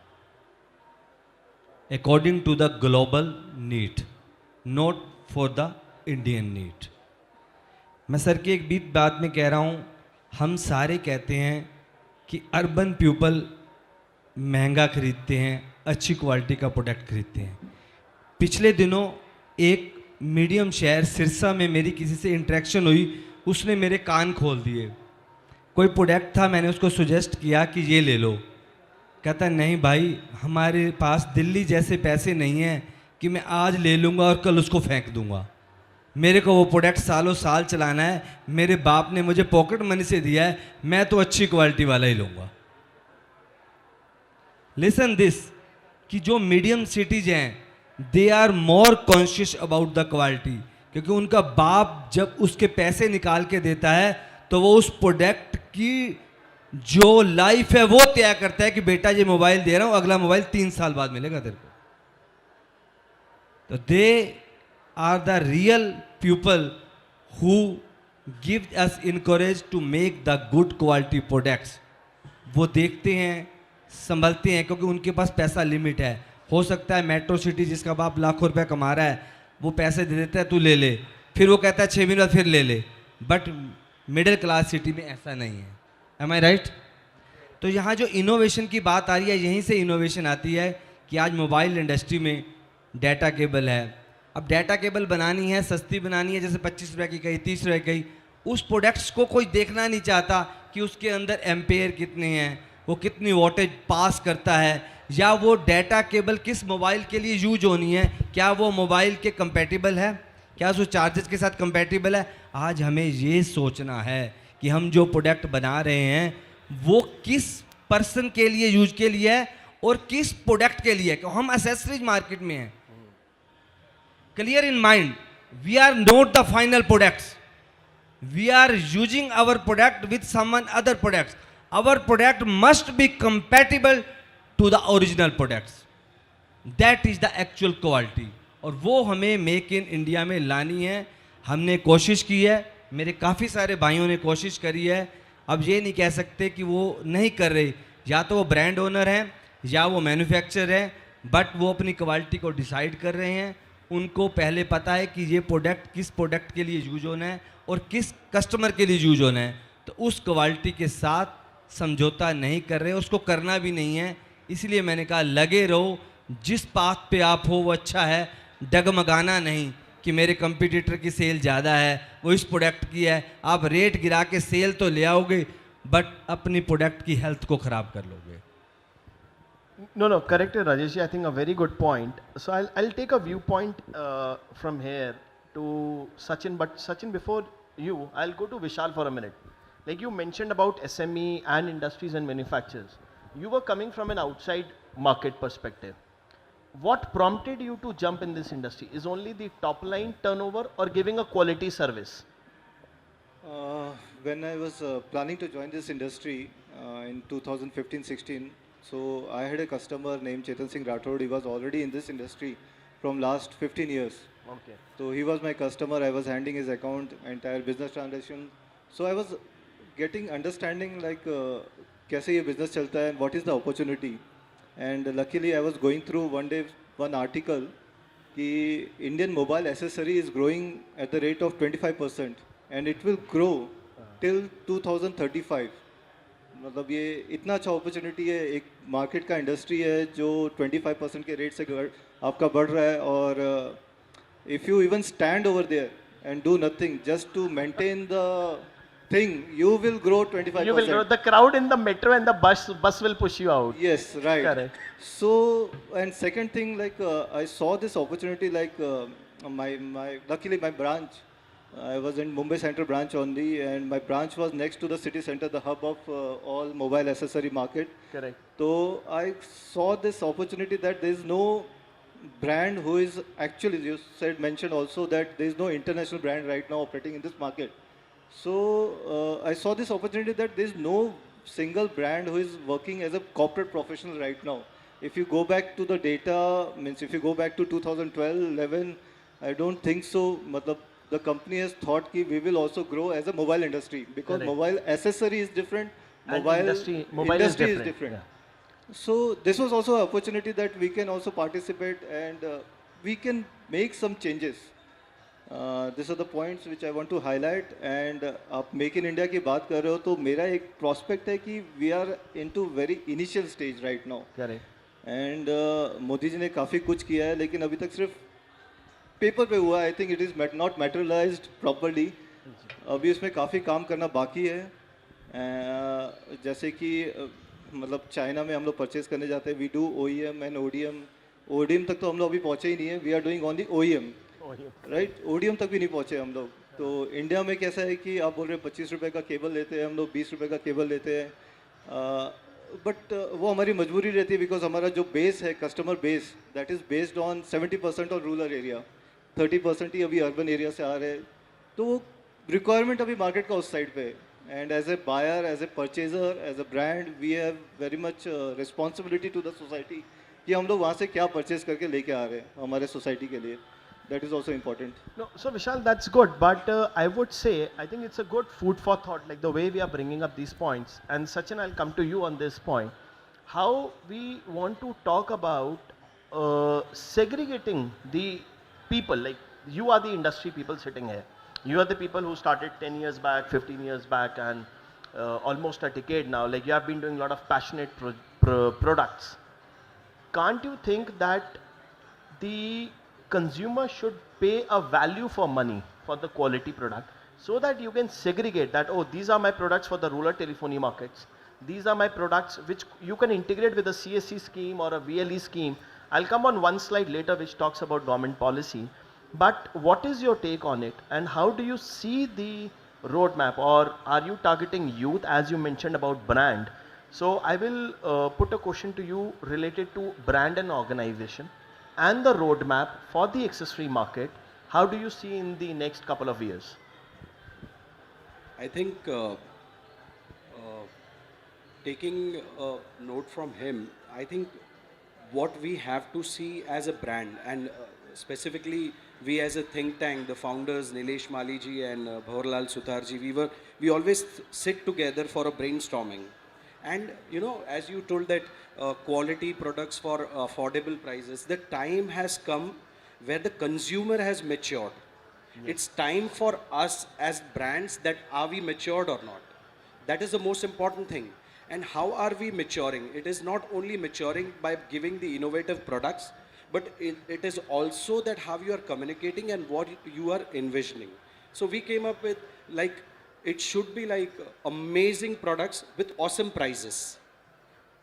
Speaker 5: according to the global need, not for the Indian need. मैं सर की एक बीत बात में कह रहा हूँ, हम सारे कहते हैं कि अर्बन पीपल महंगा खरीदते हैं, अच्छी क्वालिटी का प्रोडक्ट खरीदते हैं. पिछले दिनों एक मीडियम शहर सिरसा में मेरी किसी से इंटरेक्शन हुई, उसने मेरे कान खोल दिए. कोई प्रोडक्ट था, मैंने उसको सुजेस्ट किया कि ये ले लो. कहता नहीं भाई, हमारे पास दिल्ली जैसे पैसे नहीं हैं कि मैं आज ले लूँगा और कल उसको फेंक दूँगा. मेरे को वो प्रोडक्ट सालों साल चलाना है, मेरे बाप ने मुझे पॉकेट मनी से दिया है, मैं तो अच्छी क्वालिटी वाला ही लूँगा. लिसन दिस कि जो मीडियम सिटीज हैं they are more conscious about the quality, क्योंकि उनका बाप जब उसके पैसे निकाल के देता है तो वो उस प्रोडक्ट की जो लाइफ है वो तय करता है कि बेटा ये मोबाइल दे रहा हूं, अगला मोबाइल 3 साल बाद मिलेगा तेरे को. तो they are the real people who give us encourage to make the good quality products. वो देखते हैं, संभलते हैं, क्योंकि उनके पास पैसा लिमिट है. हो सकता है मेट्रो सिटी जिसका बाप लाखों रुपए कमा रहा है वो पैसे दे देता है, तू ले ले, फिर वो कहता है 6 महीने बाद फिर ले ले. बट मिडिल क्लास सिटी में ऐसा नहीं है. M I right? तो यहाँ जो इनोवेशन की बात आ रही है, यहीं से इनोवेशन आती है कि आज मोबाइल इंडस्ट्री में डाटा केबल है. अब डाटा केबल बनानी है, सस्ती बनानी है, जैसे 25 रुपये की कही, 30 रुपये की, उस प्रोडक्ट्स को कोई देखना नहीं चाहता कि उसके अंदर एम्पेयर कितने हैं, वो कितनी वोल्टेज पास करता है, या वो डाटा केबल किस मोबाइल के लिए यूज होनी है, क्या वो मोबाइल के कंपैटिबल है, क्या वो चार्जेस के साथ कंपैटिबल है. आज हमें ये सोचना है कि हम जो प्रोडक्ट बना रहे हैं वो किस पर्सन के लिए यूज के लिए है और किस प्रोडक्ट के लिए. क्यों हम एसेसरीज मार्केट में हैं. Clear in mind, we are not the final products, we are using our product with someone other products. Our product must be compatible to the original products. That is the actual quality. और वो हमें make in India में लानी है. हमने कोशिश की है, मेरे काफ़ी सारे भाइयों ने कोशिश करी है. अब ये नहीं कह सकते कि वो नहीं कर रहे. या तो वो ब्रांड ओनर हैं या वो मैन्युफैक्चरर हैं, बट वो अपनी क्वालिटी को डिसाइड कर रहे हैं. उनको पहले पता है कि ये प्रोडक्ट किस प्रोडक्ट के लिए यूज होना है और किस कस्टमर के लिए यूज होना है. तो उस क्वालिटी के साथ समझौता नहीं कर रहे, उसको करना भी नहीं है. इसलिए मैंने कहा लगे रहो, जिस पाथ पे आप हो वो अच्छा है. डगमगाना नहीं कि मेरे कंपटीटर की सेल ज़्यादा है, वो इस प्रोडक्ट की है. आप रेट गिरा के सेल तो ले आओगे, बट अपनी प्रोडक्ट की हेल्थ को ख़राब कर लोगे.
Speaker 2: No, correct, Rajesh. I think a very good point. So I'll take a viewpoint from here to Sachin. But Sachin, before you, I'll go to Vishal for a minute. Like you mentioned about SME and industries and manufacturers. You were coming from an outside market perspective. What prompted you to jump in this industry? Is only the top line turnover or giving a quality service?
Speaker 8: When I was planning to join this industry in 2015-16, so I had a customer named Chetan Singh Rathod. He was already in this industry from last 15 years.
Speaker 2: Okay.
Speaker 8: So he was my customer. I was handling his account, entire business transaction. So I was getting understanding like कैसे ये business चलता है and what is the opportunity. And luckily I was going through one day one article कि Indian mobile accessory is growing at the rate of 25% and it will grow till 2035. मतलब ये इतना अच्छा opportunity है. एक market का industry है जो 25% के रेट से आपका बढ़ रहा है. और if you even stand over there and do nothing just to maintain the thing, you will grow 25%.
Speaker 2: You will grow. The crowd in the metro and the bus will push you out.
Speaker 8: Yes, right.
Speaker 2: Correct.
Speaker 8: So, and second thing, like I saw this opportunity, like luckily my branch, I was in Mumbai Central branch only, and my branch was next to the city center, the hub of all mobile accessory market.
Speaker 2: Correct.
Speaker 8: So I saw this opportunity that there is no brand who is actually, you mentioned also that there is no international brand right now operating in this market. So I saw this opportunity that there is no single brand who is working as a corporate professional right now. If you go back to the data, means if you go back to 2012, 11, I don't think so. Matlab, the company has thought that we will also grow as a mobile industry because
Speaker 2: Correct.
Speaker 8: mobile accessory is different,
Speaker 2: And
Speaker 8: mobile
Speaker 2: industry
Speaker 8: is different.
Speaker 2: Yeah.
Speaker 8: So this was also an opportunity that we can also participate and we can make some changes. These are the points which I want to highlight. And आप make in India की बात कर रहे हो तो मेरा एक prospect है कि we are into very initial stage right now.
Speaker 2: Correct.
Speaker 8: And Modi ji ने काफ़ी कुछ किया है लेकिन अभी तक सिर्फ पेपर पे हुआ. I think it is not materialised properly. अभी उसमें काफ़ी काम करना बाकी है. जैसे कि मतलब चाइना में हम लोग परचेज करने जाते हैं, we do OEM and ODM. ODM तक तो हम लोग अभी पहुँचे ही नहीं है. We are doing only OEM, right. ODM तक भी नहीं पहुँचे हम लोग. तो इंडिया में कैसा है कि आप बोल रहे हैं 25 रुपये का केबल लेते हैं, हम लोग 20 रुपये का केबल लेते हैं. बट वो हमारी मजबूरी रहती है बिकॉज हमारा जो बेस है, customer base, that is based on 70% on rural area, 30% ही अभी अर्बन एरिया से आ रहे हैं. तो वो रिक्वायरमेंट अभी मार्केट का उस साइड पे है. And as a buyer, as a purchaser, as a brand, we have very much responsibility to the society कि हम लोग वहाँ से क्या परचेज करके लेके आ रहे हैं हमारे सोसाइटी के लिए. That is also important.
Speaker 2: No, so Vishal, that's good, but I would say I think it's a good food for thought, like the way we are bringing up these points. And Sachin, I'll come to you on this point. How we want to talk about segregating the people, like you are the industry people sitting here. You are the people who started 10 years back, 15 years back, and almost a decade now. Like you have been doing a lot of passionate products. Can't you think that the consumer should pay a value for money for the quality product so that you can segregate that, oh, these are my products for the rural telephony markets, these are my products which you can integrate with a CSC scheme or a VLE scheme. I'll come on one slide later which talks about government policy, but what is your take on it and how do you see the roadmap, or are you targeting youth as you mentioned about brand? So I will put a question to you related to brand and organization and the roadmap for the accessory market. How do you see in the next couple of years?
Speaker 6: I think taking a note from him, I think what we have to see as a brand, and specifically we as a think tank, the founders Nilesh Maliji and Bhavarlal Sutarji, we always sit together for a brainstorming. And you know, as you told that quality products for affordable prices, the time has come where the consumer has matured. It's time for us as brands that are we matured or not. That is the most important thing. And how are we maturing? It is not only maturing by giving the innovative products, but it is also that how you are communicating and what you are envisioning. So we came up with like, it should be like amazing products with awesome prices.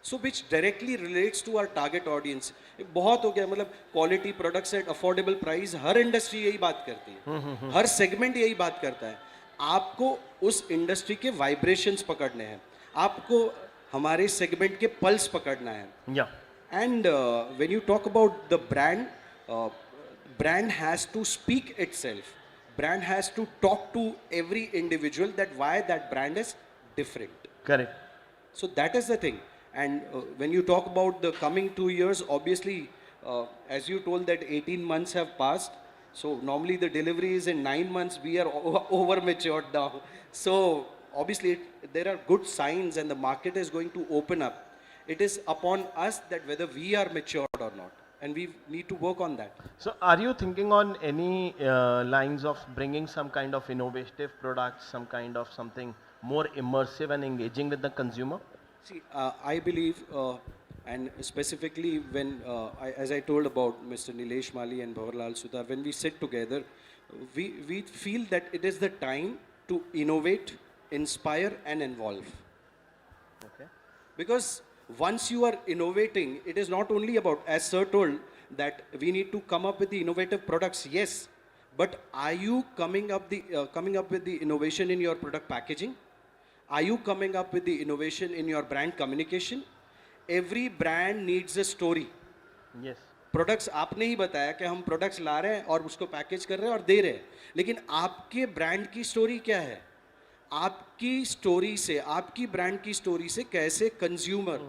Speaker 6: So which directly relates to our target audience. बहुत हो गया मतलब quality products at affordable price, her industry यही बात करती है, हर segment यही बात करता है. आपको उस industry के vibrations पकड़ने हैं, आपको हमारे segment के pulse पकड़ना है.
Speaker 2: Yeah.
Speaker 6: And when you talk about the brand, brand has to speak itself. Brand has to talk to every individual that why that brand is different.
Speaker 2: Correct.
Speaker 6: So that is the thing. And when you talk about the coming 2 years, obviously, as you told that 18 months have passed. So normally the delivery is in 9 months. We are over matured now. So obviously there are good signs and the market is going to open up. It is upon us that whether we are matured or not. And we need to work on that.
Speaker 2: So are you thinking on any lines of bringing some kind of innovative products, some kind of something more immersive and engaging with the consumer?
Speaker 6: See, I believe, and specifically when, as I told about Mr. Nilesh Mali and Bhavarlal Sudar, when we sit together, we feel that it is the time to innovate, inspire and involve.
Speaker 2: Okay.
Speaker 6: Because once you are innovating, it is not only about, as Sir told, that we need to come up with the innovative products, yes, but are you coming up with the innovation in your product packaging? Are you coming up with the innovation in your brand communication? Every brand needs a story.
Speaker 2: Yes.
Speaker 6: Products आपने ही बताया कि हम products ला रहे हैं और उसको package कर रहे हैं और दे रहे हैं, लेकिन आपके brand की story क्या है? आपकी story से, आपकी brand की story से कैसे consumer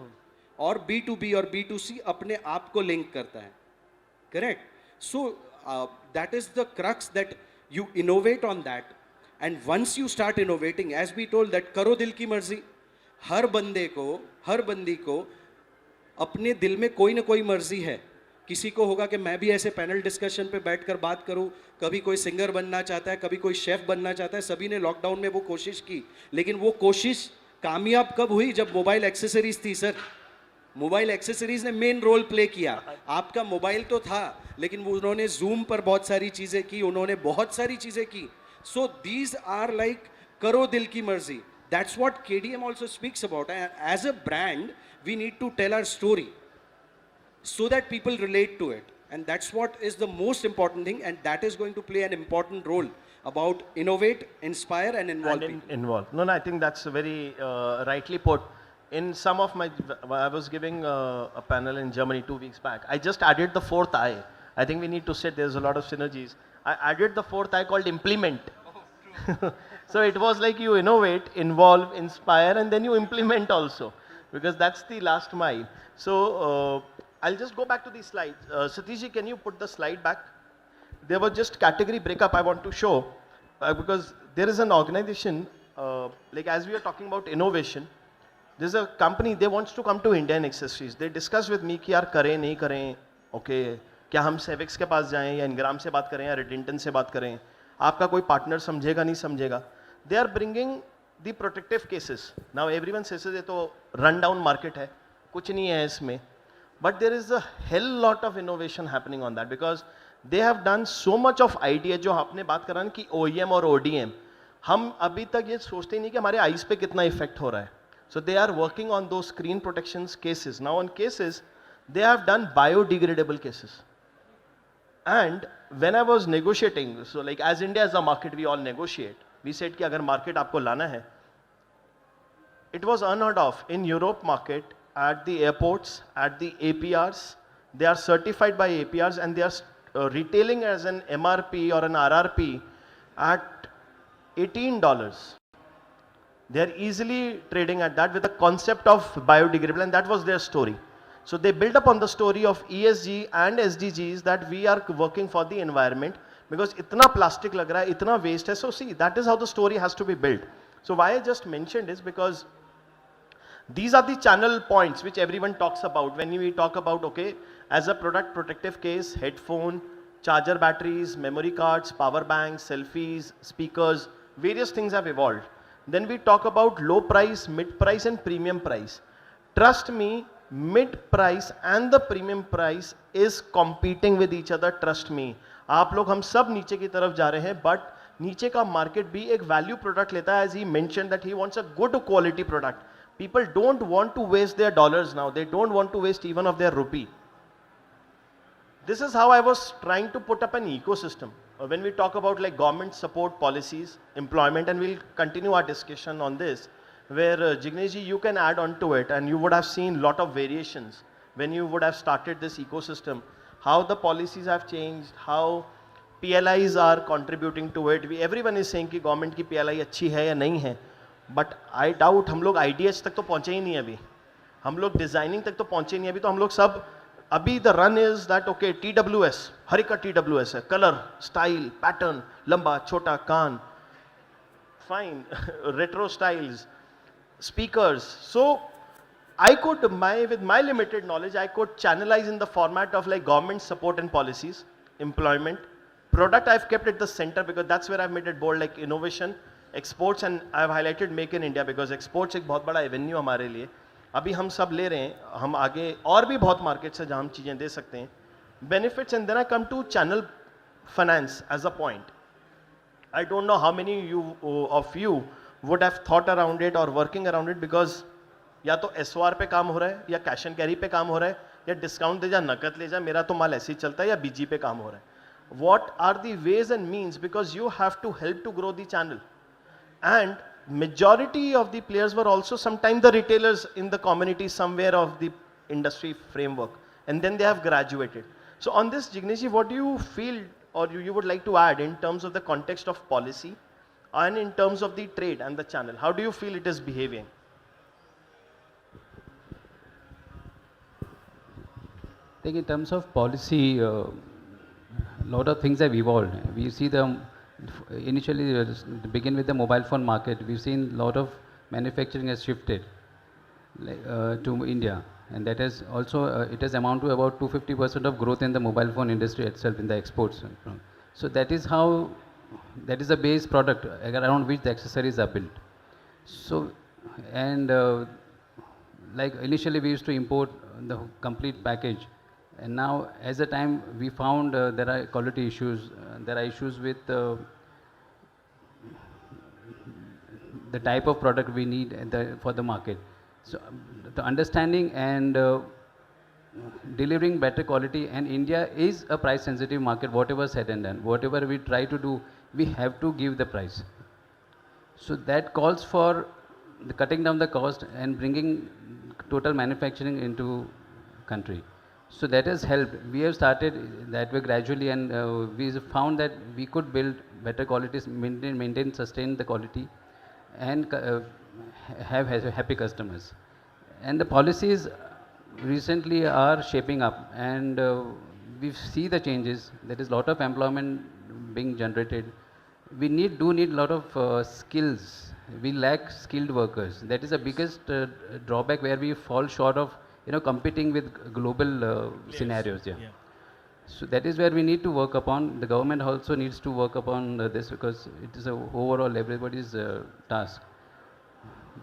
Speaker 6: और B2B और B2C अपने आप को link करता है? Correct? So that is the crux, that you innovate on that. And once you start innovating, as we told that करो दिल की मर्जी, हर बंदे को, हर बंदी को अपने दिल में कोई ना कोई मर्जी है. किसी को होगा कि मैं भी ऐसे पैनल डिस्कशन पे बैठकर बात करूं, कभी कोई सिंगर बनना चाहता है, कभी कोई शेफ बनना चाहता है. सभी ने लॉकडाउन में वो कोशिश की, लेकिन वो कोशिश कामयाब कब हुई? जब मोबाइल एक्सेसरीज थी सर. मोबाइल एक्सेसरीज ने मेन रोल प्ले किया. आपका मोबाइल तो था, लेकिन उन्होंने जूम पर बहुत सारी चीजें की, उन्होंने बहुत सारी चीजें की. So these are like karo dil ki marzi. That's what KDM also speaks about. As a brand, we need to tell our story so that people relate to it. And that's what is the most important thing, and that is going to play an important role about innovate, inspire and involve people.
Speaker 2: Involve. No, I think that's very rightly put. In some of my, I was giving a panel in Germany 2 weeks back. I just added the fourth I. I think we need to sit, there's a lot of synergies. I added the fourth I called implement. So it was like you innovate, involve, inspire, and then you implement also, because that's the last mile. So I'll just go back to the slides. Satishji, can you put the slide back? There was just category breakup I want to show, because there is an organization, like as we are talking about innovation, there's a company, they wants to come to Indian accessories. They discuss with me कि यार करें नहीं करें, okay, क्या हम सेविक्स के पास जाएं या इनग्राम से बात करें या रिडेंटन से बात करें, आपका कोई पार्टनर समझेगा नहीं समझेगा. They are bringing the protective cases. Now everyone says ये तो रन डाउन मार्केट है, कुछ नहीं है इसमें, but there is a hell lot of innovation happening on that, because they have done so much of idea. जो आपने बात करा ना कि OEM और ODM, हम अभी तक ये सोचते ही नहीं कि हमारे आइज पे कितना इफेक्ट हो रहा है. सो दे आर वर्किंग ऑन दो screen protection cases. Now on cases they have done biodegradable cases. And when I was negotiating, so like as India as a market, we all negotiate. We said कि अगर market आपको लाना है, it was unheard of in Europe market, at the airports, at the APRs, they are certified by APRs and they are retailing as an MRP or an RRP at $18. They're easily trading at that with the concept of biodegradable, and that was their story. So they built up on the story of ESG and SDGs that we are working for the environment because itna plastic lag raha hai, itna waste hai. So see, that is how the story has to be built. So why I just mentioned is because these are the channel points which everyone talks about when we talk about, okay, as a product protective case, headphone, charger batteries, memory cards, power banks, selfies, speakers, various things have evolved. Then we talk about low price, mid price and premium price. Trust me, mid price and the premium price is competing with each other, trust me. आप लोग हम सब नीचे की तरफ जा रहे हैं, but नीचे का मार्केट भी एक वैल्यू प्रोडक्ट लेता है, as he mentioned that he wants a good quality product. People don't want to waste their dollars now. They don't want to waste even of their rupee. This is how I was trying to put up an ecosystem. When we talk about like government support policies, employment, and we'll continue our discussion on this, where Jignesh ji, you can add on to it, and you would have seen lot of variations when you would have started this ecosystem, how the policies have changed, how PLIs are contributing to it. Everyone is saying कि government की PLI अच्छी है या नहीं है, but I doubt हम लोग IDH तक तो पहुँचे ही नहीं अभी, हम लोग डिजाइनिंग तक तो पहुँचे नहीं अभी, तो हम लोग सब अभी the run is that okay TWS, हर एक का TWS है, color, style, pattern, लंबा, छोटा, कान, fine, retro styles, speakers. So I could, with my limited knowledge, I could channelize in the format of like government support and policies, employment, product I've kept at the center because that's where I've made it bold, like innovation, exports, and I've highlighted make in India because exports एक बहुत बड़ा avenue हमारे लिए. अभी हम सब ले रहे हैं, हम आगे और भी बहुत मार्केट्स है जहाँ हम चीज़ें दे सकते हैं. Benefits, and then I come to channel finance as a point. I don't know how many of you would have thought around it or working around it because या तो SOR पे काम हो रहा है या कैश एंड कैरी पे काम हो रहा है या डिस्काउंट दे जा, नकद ले जा, मेरा तो माल ऐसे ही चलता है, या BG पे काम हो रहा है. What are the ways and means, because you have to help to grow the channel, and majority of the players were also sometimes the retailers in the community somewhere of the industry framework, and then they have graduated. So on this, Jignesh, what do you feel or you would like to add in terms of the context of policy and in terms of the trade and the channel? How do you feel it is behaving?
Speaker 3: I think in terms of policy, a lot of things have evolved. We see initially to begin with the mobile phone market, we've seen a lot of manufacturing has shifted to India, and that has also it has amounted to about 250% of growth in the mobile phone industry itself in the exports. So that is how, that is a base product around which the accessories are built. So, and like initially we used to import the complete package, and now as a time we found there are quality issues, there are issues with the type of product we need for the market. So the understanding and delivering better quality, and India is a price sensitive market, whatever said and done, whatever we try to do, we have to give the price. So that calls for the cutting down the cost and bringing total manufacturing into country. So that has helped. We have started that way gradually, and we found that we could build better qualities, maintain, sustain the quality, and have happy customers. And the policies recently are shaping up, and we see the changes. There is a lot of employment being generated. We do need a lot of skills. We lack skilled workers. That is the biggest drawback where we fall short of competing with global scenarios. Yeah. So that is where we need to work upon. The government also needs to work upon this, because it is a overall everybody's task.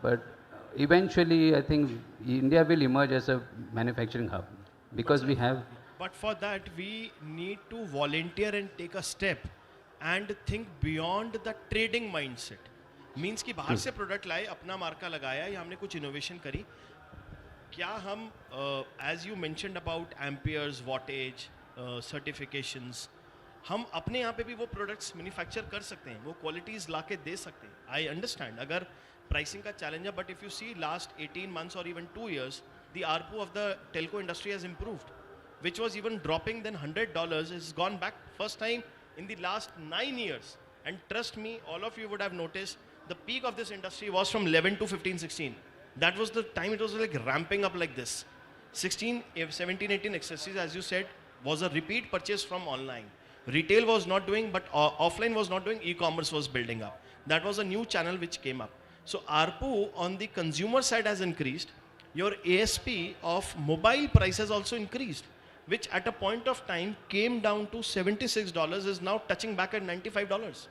Speaker 3: But eventually, I think India will emerge as a manufacturing hub, because we have.
Speaker 2: But for that, we need to volunteer and take a step and think beyond the trading mindset. Means कि बाहर से product लाए, अपना मार्का लगाया, या हमने कुछ innovation करी. क्या हम, as you mentioned about amperes, wattage, certifications, हम अपने यहाँ पे भी वो प्रोडक्ट्स मैन्युफैक्चर कर सकते हैं, वो क्वालिटीज ला के दे सकते हैं. आई अंडरस्टैंड अगर प्राइसिंग का चैलेंज है, but if you see last 18 months or even 2 years, the ARPU of the telco industry has improved, which was even dropping then $100 has gone back first time in the last 9 years. And trust me, all of you would have noticed the peak of this industry was from 11 to 15, 16. That was the time it was like ramping up like this. 16, 17, 18 accessories, as you said, was a repeat purchase from online. Retail was not doing, but offline was not doing, e-commerce was building up. That was a new channel which came up. So ARPU on the consumer side has increased. Your ASP of mobile price has also increased, which at a point of time came down to $76, is now touching back at $95.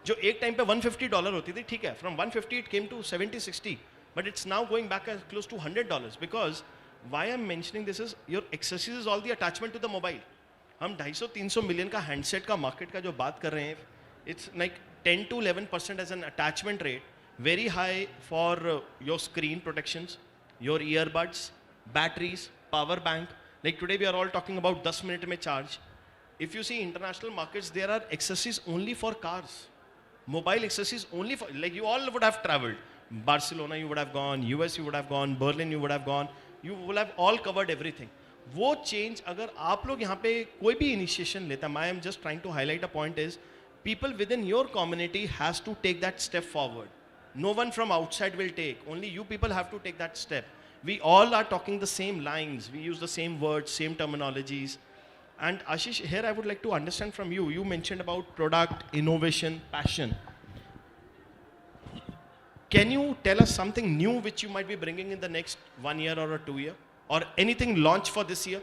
Speaker 2: जो एक time पे $150 होती थी, ठीक है, from 150 it came to 70, 60, but it's now going back as close to $100. Because why I'm mentioning this is your accessories is all the attachment to the mobile. हम 250-300 million का handset का मार्केट का जो बात कर रहे हैं, it's like 10 to 11% as an attachment rate, very high for your screen protections, your earbuds, batteries, power bank. Like today we are all talking about 10 minute mein charge. If you see international markets, there are accessories only for cars. Mobile accessories only for, like you all would have traveled. Barcelona you would have gone, US you would have gone, Berlin you would have gone. You will have all covered everything. वो change अगर आप लोग यहाँ पे कोई भी initiation लेता है, I am just trying to highlight a point is, people within your community has to take that step forward. No one from outside will take. Only you people have to take that step. We all are talking the same lines. We use the same words, same terminologies. And Aashish, here I would like to understand from you. You mentioned about product, innovation, passion. Can you tell us something new which you might be bringing in the next 1 year or a 2 year? Or anything launched for this year?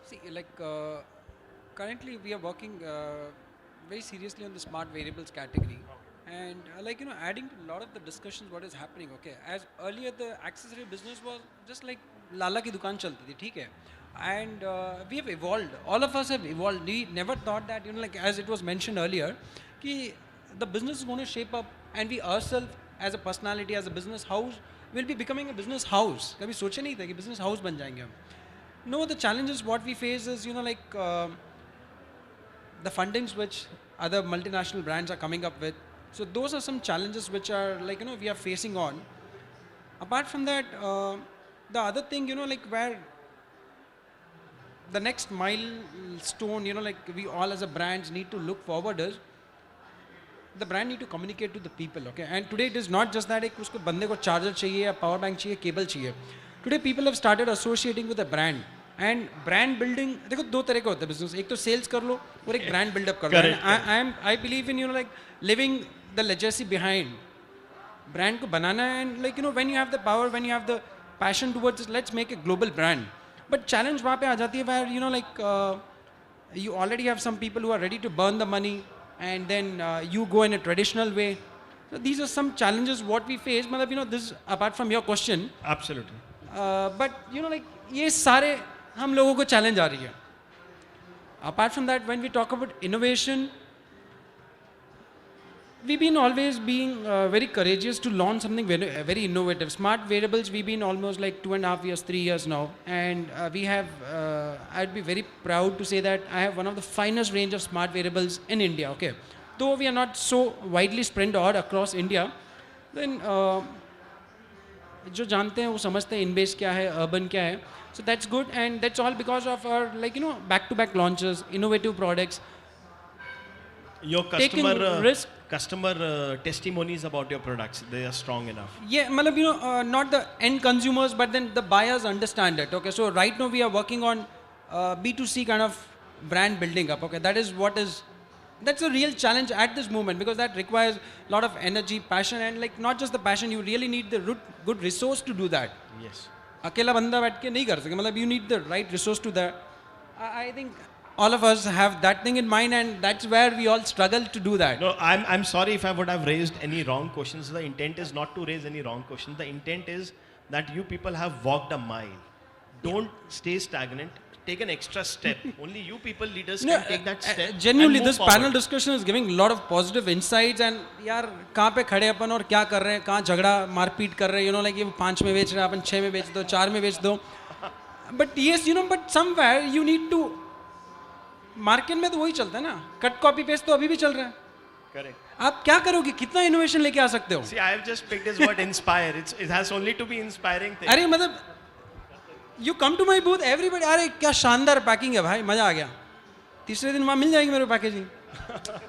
Speaker 9: See, like currently we are working very seriously on the smart variables category. And like, you know, adding to a lot of the discussions what is happening, okay. As earlier the accessory business was just like Lala ki dukaan chalti thi, theek hai. And we have evolved. All of us have evolved. We never thought that, you know, like as it was mentioned earlier, ki the business is going to shape up and we ourselves as a personality, as a business house, will be becoming a business house. कभी सोचे नहीं था कि business house बन जाएंगे हम. No, the challenges what we face is, you know, like the fundings which other multinational brands are coming up with. So those are some challenges which are like, you know, we are facing on. Apart from that, the other thing, you know, like where the next milestone, you know, like we all as a brands need to look forward is, the brand need to communicate to the people, okay. And today it is not just that एक उसको बंदे को charger चाहिए या power bank चाहिए, cable चाहिए. Today people have started associating with a brand. And brand building, देखो दो तरह का होता है business. एक तो sales कर लो और एक brand build up कर लो. And I believe in, you know, like living the legacy behind. Brand को बनाना है, and like, you know, when you have the power, when you have the passion towards it, let's make a global brand. But challenge वहाँ पे आ जाती है where, you know, like you already have some people who are ready to burn the money, and then you go in a traditional way. So these are some challenges what we face. मतलब, you know, this apart from your question.
Speaker 2: Absolutely.
Speaker 9: But you know, like ये सारे हम लोगों को challenge आ रही है. Apart from that, when we talk about innovation, we've been always being very courageous to launch something very, very innovative. Smart variables, we've been almost like 2.5 years, 3 years now. And we have, I'd be very proud to say that I have one of the finest range of smart variables in India, okay. Though we are not so widely spread out across India, then जो जानते हैं वो समझते हैं in-base क्या है, urban क्या है. So that's good, and that's all because of our, like, you know, back-to-back launches, innovative products.
Speaker 2: Your customer testimonies about your products, they are strong enough.
Speaker 9: Yeah, malab, you know, not the end consumers, but then the buyers understand it. Okay, so right now we are working on B2C kind of brand building up. Okay, that's a real challenge at this moment, because that requires a lot of energy, passion, and like not just the passion, you really need the good resource to do that.
Speaker 2: Yes.
Speaker 9: अकेला बंदा बैठ के नहीं कर सके, मतलब you need the right resource to that. I think all of us have that thing in mind, and that's where we all struggle to do that.
Speaker 2: No, I'm sorry if I would have raised any wrong questions. The intent is not to raise any wrong questions. The intent is that you people have walked a mile. Don't stay stagnant. Take an extra step. Only you people, leaders, can take that step.
Speaker 9: Genuinely, this panel discussion is giving a lot of positive insights. And यार कहाँ पे खड़े अपन और क्या कर रहे हैं, कहाँ झगड़ा मारपीट कर रहे हैं, you know, like ये 5 में बेच रहे हैं, अपन 6 में बेच दो, 4 में बेच दो. But yes, you know, but somewhere you need to. Market में तो वही चलता है ना, कट कॉपी पेस्ट तो अभी भी चल रहा है.
Speaker 2: Correct.
Speaker 9: आप क्या करोगे, कितना इनोवेशन लेके आ सकते हो?
Speaker 2: See, I have just picked his word inspire. It has only to be inspiring thing.
Speaker 9: अरे मतलब you come to my booth, everybody, अरे क्या शानदार पैकिंग है भाई, मजा आ गया. तीसरे दिन वहाँ मिल जाएगी मेरे पैकेजिंग.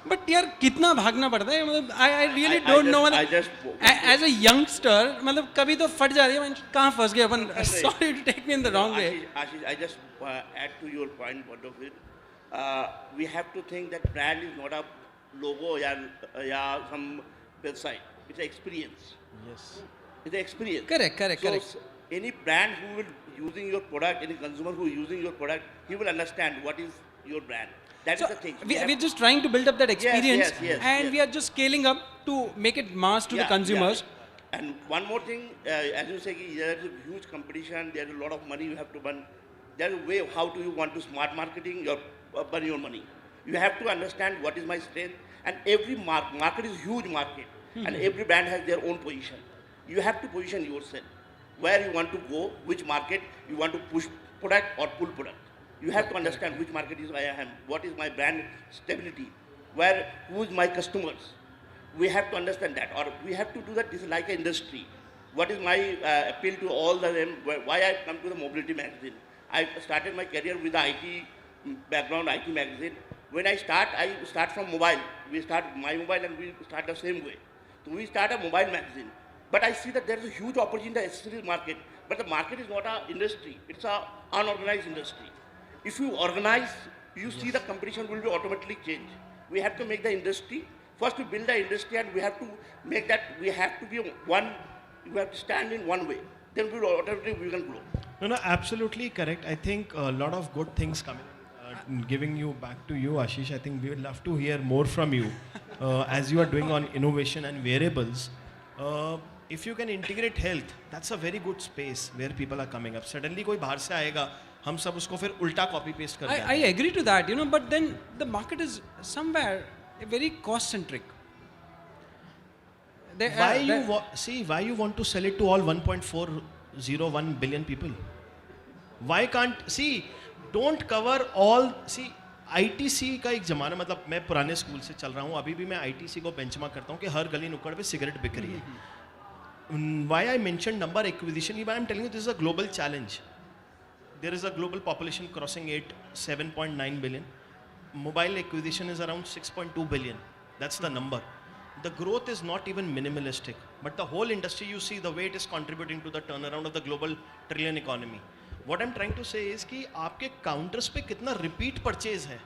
Speaker 9: But यार कितना भागना पड़ता है मतलब I really don't know as a youngster मतलब कभी तो फट जा रही है कहाँ फंस गए अपन sorry to take me in the wrong way.
Speaker 4: Aashish, I just add to your point of it. We have to think that brand is not a logo or some website. It's an experience.
Speaker 2: Yes.
Speaker 4: It's an experience.
Speaker 9: Correct.
Speaker 4: So any brand who will using your product, any consumer who is using your product, he will understand what is your brand. That is the thing.
Speaker 9: We're just trying to build up that experience,
Speaker 4: yes.
Speaker 9: we are just scaling up to make it mass to the consumers.
Speaker 4: Yeah. And one more thing, as you say, there is a huge competition. There is a lot of money you have to burn. There is a way of how do you want to smart marketing burn your money. You have to understand what is my strength. And every market is a huge market, and every brand has their own position. You have to position yourself where you want to go, which market you want to push product or pull product. You have to understand which market is I am, what is my brand stability, who is my customers. We have to understand that, or we have to do that. This is like an industry. What is my appeal to all of them? Why I come to the mobility magazine? I started my career with the IT background, IT magazine. When I start from mobile. We start my mobile and we start the same way. So we start a mobile magazine. But I see that there is a huge opportunity in the accessories market. But the market is not an industry. It's an unorganized industry. If you organize, you see the competition will be automatically changed. We have to make the industry. First we build the industry and we have to make that, we have to be one, we have to stand in one way. Then we will automatically we can grow.
Speaker 2: No, absolutely correct. I think a lot of good things coming. Giving you back to you, Aashish, I think we would love to hear more from you as you are doing on innovation and wearables. If you can integrate health, that's a very good space where people are coming up. Suddenly कोई बाहर से आएगा, हम सब उसको फिर उल्टा copy paste कर देंगे.
Speaker 9: I agree to that, but then the market is somewhere very cost centric.
Speaker 2: Why you want to sell it to all 1.401 billion people? Why can't don't cover all. ITC का एक जमाना, मतलब मैं पुराने school से चल रहा हूँ, अभी भी मैं ITC को बेंचमार्क करता हूँ कि हर गली नुक्कड़ पे सिगरेट बिक रही है. Why I mentioned number acquisition? I am telling you this is a global challenge. There is a global population crossing 7.9 billion. Mobile acquisition is around 6.2 billion. That's the number. The growth is not even minimalistic, but the whole industry, you see the way it is contributing to the turnaround of the global trillion economy. What I'm trying to say is कि आपके counters पे कितना repeat purchase है,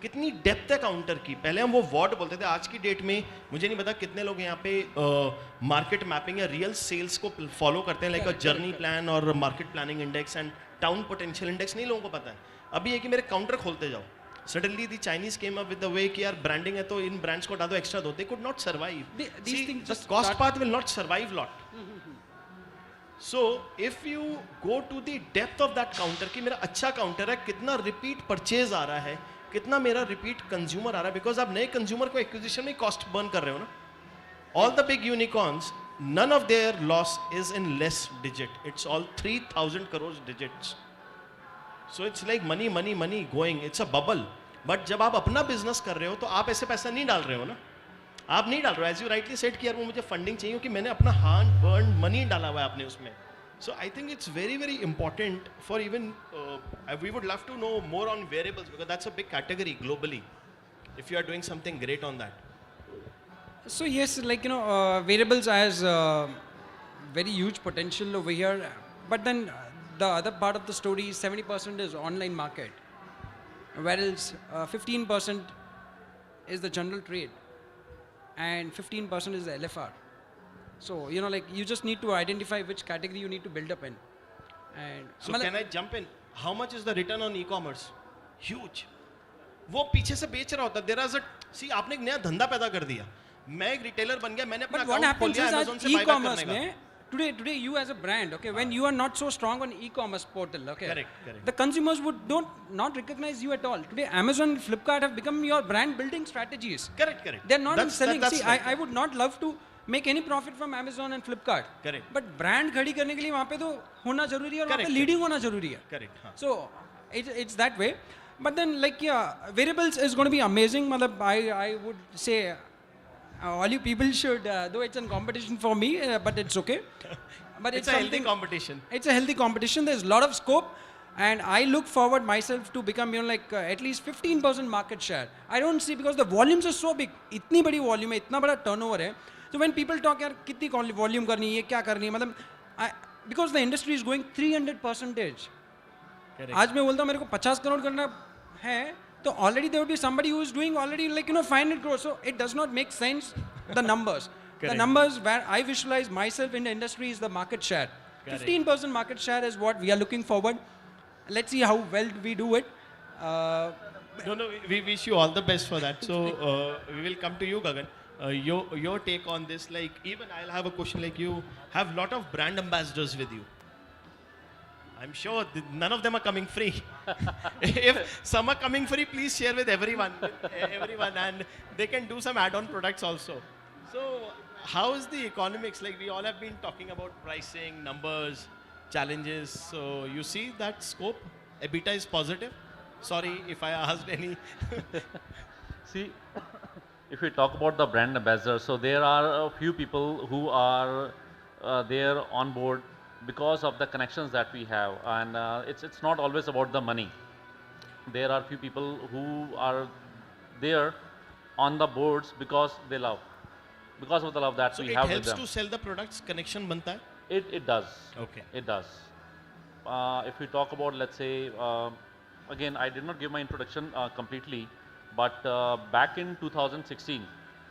Speaker 2: कितनी depth है counter की. पहले हम वो वॉर्ड बोलते थे, आज की डेट में मुझे नहीं पता कितने लोग यहाँ पे मार्केट मैपिंग या रियल सेल्स को फॉलो करते हैं, लाइक जर्नी प्लान और market planning index and town potential index. नहीं लोगों को पता है. अभी है कि मेरे काउंटर खोलते जाओ. Suddenly the Chinese came up with the way कि यार ब्रांडिंग है तो इन ब्रांड्स को हटा दो, एक्स्ट्रा दो. They could not survive. The cost path will not survive lot. So if you go to the depth of that counter कि मेरा अच्छा काउंटर है, कितना रिपीट परचेज आ रहा है, कितना मेरा रिपीट कंज्यूमर आ रहा है, बिकॉज आप नए कंज्यूमर को एक्विजिशन में कॉस्ट बर्न कर रहे हो ना. All the big unicorns, none of their loss is in less digit. It's all 3,000 crores digits. So it's like money going. It's a bubble. But जब आप अपना बिजनेस कर रहे हो तो आप ऐसे पैसा नहीं डाल रहे हो ना. आप नहीं डाल रहे हो. As you rightly said कि यार वो मुझे फंडिंग चाहिए कि मैंने अपना हार्ड बर्न मनी डाला हुआ है आपने उसमें. So I think it's very important for even we would love to know more on wearables because that's a big category globally. If you are doing something great on that.
Speaker 9: So yes, like wearables has very huge potential over here, but then the other part of the story is 70% is online market, whereas 15% is the general trade and 15% is the LFR. So you just need to identify which category you need to build up in. And
Speaker 2: so can I jump in? How much is the return on e-commerce? Huge. वो पीछे से बेच रहा होता. There is आपने एक नया धंधा पैदा कर दिया. मैं एक रिटेलर बन गया, मैंने अपना अकाउंट खोल दिया Amazon से बाय बैक करने का.
Speaker 9: Today you as a brand, okay, when you are not so strong on e-commerce portal, okay,
Speaker 2: correct.
Speaker 9: The consumers would not recognize you at all. Today Amazon and Flipkart have become your brand building strategies.
Speaker 2: Correct.
Speaker 9: They're not in selling. I would not love to make any profit from Amazon and Flipkart.
Speaker 2: Correct.
Speaker 9: But brand खड़ी करने के लिए वहाँ पे तो होना जरूरी है और वहाँ पे leading होना जरूरी है.
Speaker 2: Correct.
Speaker 9: So it's that way. But then wearables is going to be amazing. मतलब I would say all you people should, though it's a competition for me, but it's okay. But
Speaker 2: it's a healthy competition.
Speaker 9: It's a healthy competition. There's a lot of scope. And I look forward myself to become, at least 15% market share. I don't see, because the volumes are so big. इतनी बड़ी volume है, इतना बड़ा turnover है. So when people talk, यार कितनी volume करनी है, क्या करनी है, मतलब, because the industry is going 300%. आज मैं बोलता हूँ मेरे को 50 करोड़ करना है, तो already there would be somebody who is doing already 500 crores. So it does not make sense, the numbers. The numbers where I visualize myself in the industry is the market share. 15% market share is what we are looking forward. Let's see how well we do it.
Speaker 2: We wish you all the best for that. So we will come to you, Gagan. Your take on this, like, even I'll have a question, like, you have lot of brand ambassadors with you. I'm sure none of them are coming free. If some are coming free, please share with everyone, and they can do some add-on products also. So how is the economics? Like, we all have been talking about pricing, numbers, challenges. So you see that scope? EBITDA is positive? Sorry if I asked any.
Speaker 7: See, if we talk about the brand ambassador, so there are a few people who are there on board because of the connections that we have, and it's not always about the money. There are few people who are there on the boards because they love, because of the love that we have with them.
Speaker 2: So it helps to sell the products, connection banta hai?
Speaker 7: It does.
Speaker 2: Okay.
Speaker 7: It does. If we talk about, let's say, again, I did not give my introduction completely, but back in 2016,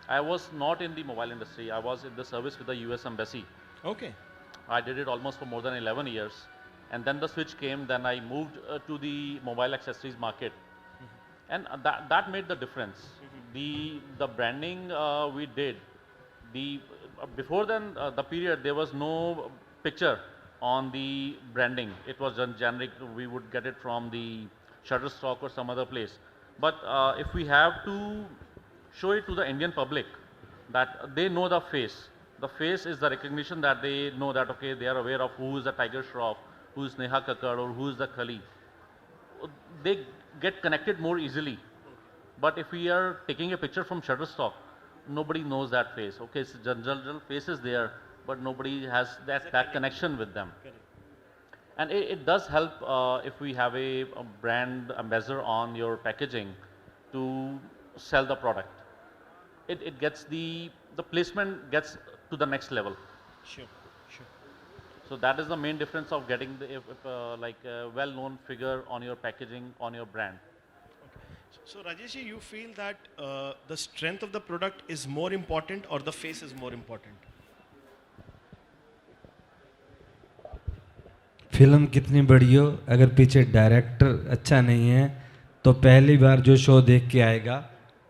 Speaker 7: I was not in the mobile industry. I was in the service with the US Embassy.
Speaker 2: Okay.
Speaker 7: I did it almost for more than 11 years. And then the switch came, then I moved to the mobile accessories market. And that made the difference. The branding we did, before then, the period, there was no picture on the branding. It was generic. We would get it from the Shutterstock or some other place. But if we have to show it to the Indian public, that they know the face. The face is the recognition that they know that, okay, they are aware of who is the Tiger Shroff, who is Neha Kakkar, or who is the Khali. They get connected more easily. But if we are taking a picture from Shutterstock, nobody knows that face. Okay, it's general face is there, but nobody has that connection with them. And it does help if we have a brand ambassador on your packaging to sell the product. It gets the placement gets to the next level.
Speaker 2: Sure.
Speaker 7: So that is the main difference of getting like a well-known figure on your packaging, on your brand.
Speaker 2: So Rajesh, you feel that the strength of the product is more important or the face is more important?
Speaker 5: Film कितनी बड़ी हो, अगर पीछे director अच्छा नहीं है तो पहली बार जो शो देख के आएगा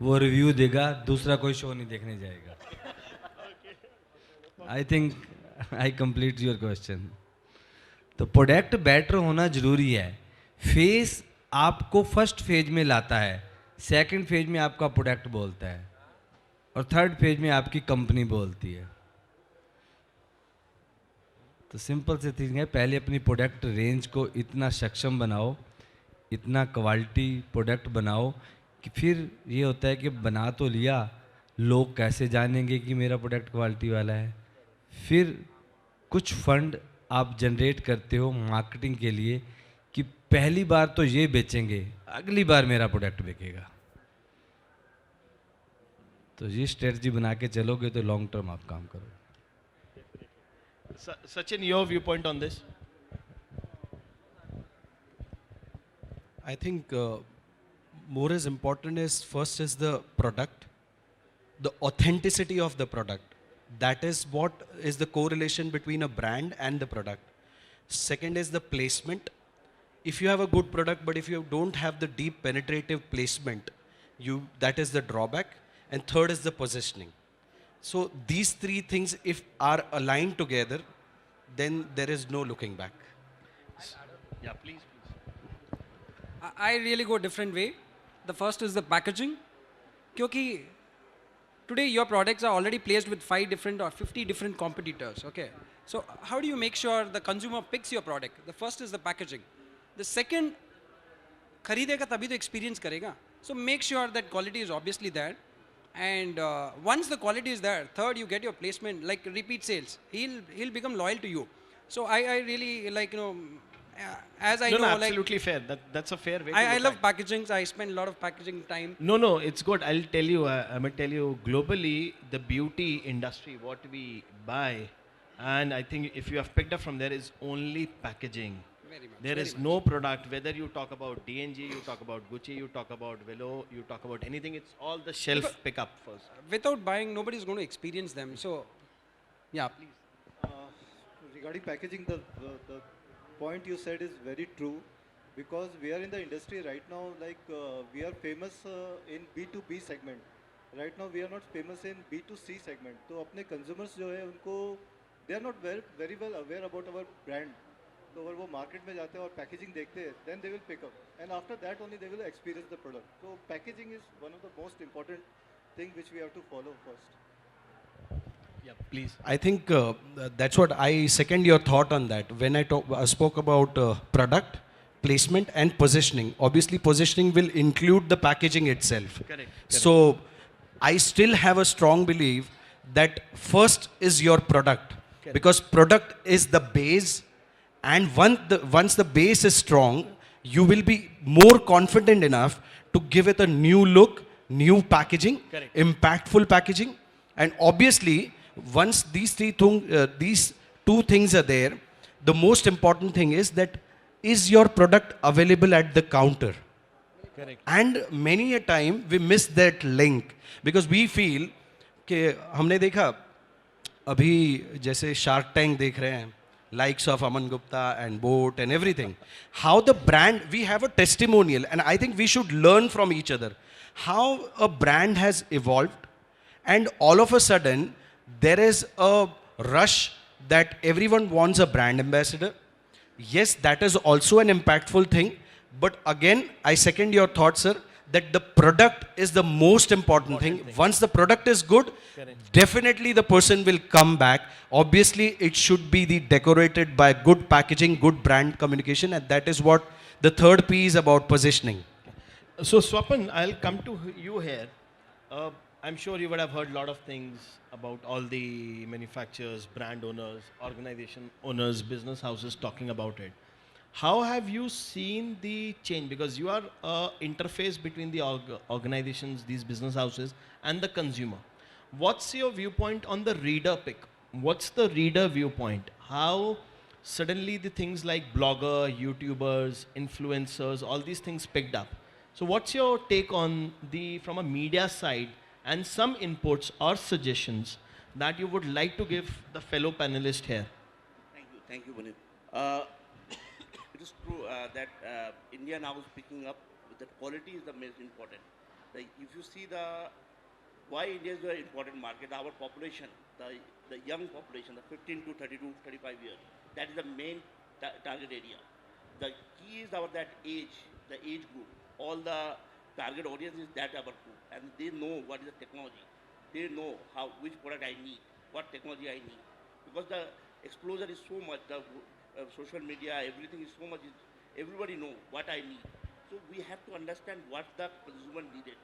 Speaker 5: वो रिव्यू देगा, दूसरा कोई शो नहीं देखने जाएगा. I think I complete your question. तो प्रोडक्ट बेटर होना ज़रूरी है. फेस आपको फर्स्ट फेज में लाता है, सेकंड फेज में आपका प्रोडक्ट बोलता है, और थर्ड फेज में आपकी कंपनी बोलती है. तो सिंपल से थिंग है, पहले अपनी प्रोडक्ट रेंज को इतना सक्षम बनाओ, इतना क्वालिटी प्रोडक्ट बनाओ कि फिर ये होता है कि बना तो लिया, लोग कैसे जानेंगे कि मेरा प्रोडक्ट क्वालिटी वाला है. फिर कुछ फंड आप जनरेट करते हो मार्केटिंग के लिए कि पहली बार तो ये बेचेंगे, अगली बार मेरा प्रोडक्ट बिकेगा. तो ये स्ट्रेटजी बना के चलोगे तो लॉन्ग टर्म आप काम करोगे.
Speaker 2: Sachin, your viewpoint on this?
Speaker 6: I think more is important is first is the product, the authenticity of the product. That is what is the correlation between a brand and the product. Second is the placement. If you have a good product, but if you don't have the deep penetrative placement, that is the drawback. And third is the positioning. So these three things, if are aligned together, then there is no looking back.
Speaker 2: Yeah, please.
Speaker 9: I really go a different way. The first is the packaging. Because today your products are already placed with 5 different or 50 different competitors. Okay. So how do you make sure the consumer picks your product? The first is the packaging. The second, खरीदेगा तभी तो experience करेगा. So make sure that quality is obviously there. And once the quality is there, third, you get your placement, like repeat sales. He'll become loyal to you. So I really as I
Speaker 2: No,
Speaker 9: know,
Speaker 2: no,
Speaker 9: like
Speaker 2: absolutely fair. That's a fair way to
Speaker 9: I
Speaker 2: look
Speaker 9: love
Speaker 2: at it.
Speaker 9: packaging. So I spend a lot of packaging time.
Speaker 2: No, no, it's good. I'll tell you, I'm going to tell you, globally, the beauty industry, what we buy, and I think if you have picked up from there, is only packaging.
Speaker 9: Very much.
Speaker 2: There
Speaker 9: very
Speaker 2: is
Speaker 9: much.
Speaker 2: no product, whether you talk about D&G, you talk about Gucci, you talk about Willow, you talk about anything, it's all the shelf pickup first.
Speaker 9: Without buying, nobody's going to experience them. So, yeah, please.
Speaker 8: Regarding packaging, the point you said is very true because we are in the industry right now, like we are famous in B2B segment. Right now we are not famous in B2C segment. तो अपने consumers जो है उनको they are not very well aware about our brand. तो अगर वो market में जाते हैं और packaging देखते हैं, then they will pick up. And after that only they will experience the product. So packaging is one of the most important thing which we have to follow first.
Speaker 2: Yeah, please.
Speaker 6: I think that's what I second your thought on that. When I spoke about product, placement and positioning. Obviously, positioning will include the packaging itself.
Speaker 2: Correct.
Speaker 6: So, I still have a strong belief that first is your product.
Speaker 2: Correct.
Speaker 6: Because product is the base, and once the base is strong, you will be more confident enough to give it a new look, new packaging,
Speaker 2: Correct.
Speaker 6: impactful packaging, and obviously, once these two things are there, the most important thing is that is your product available at the counter?
Speaker 2: Correct.
Speaker 6: And many a time we miss that link because we feel कि हमने देखा अभी जैसे Shark Tank देख रहे हैं, likes of Aman Gupta and Boat and everything. How the brand, we have a testimonial, and I think we should learn from each other. How a brand has evolved, and all of a sudden there is a rush that everyone wants a brand ambassador. Yes, that is also an impactful thing. But again, I second your thought, sir, that the product is the most important thing. Once the product is good, definitely the person will come back. Obviously, it should be decorated by good packaging, good brand communication, and that is what the third P is about, positioning.
Speaker 2: So Swapan, I'll come to you here. I'm sure you would have heard a lot of things about all the manufacturers, brand owners, organization owners, business houses talking about it. How have you seen the change? Because you are an interface between the organizations, these business houses, and the consumer. What's your viewpoint on the reader pick? What's the reader viewpoint? How suddenly the things like blogger, YouTubers, influencers, all these things picked up? So what's your take on from a media side, and some inputs or suggestions that you would like to give the fellow panelist here?
Speaker 4: Thank you, Manu. It is true that India now is picking up that quality is the most important. If you see why India is an important market, our population, the young population, the 15 to 32, 35 years, that is the main target area. The key is that age, the age group, all the target audience is that our group, and they know what is the technology. They know which product I need, what technology I need, because the exposure is so much. The social media, everything is so much. Everybody know what I need. So we have to understand what the consumer needed.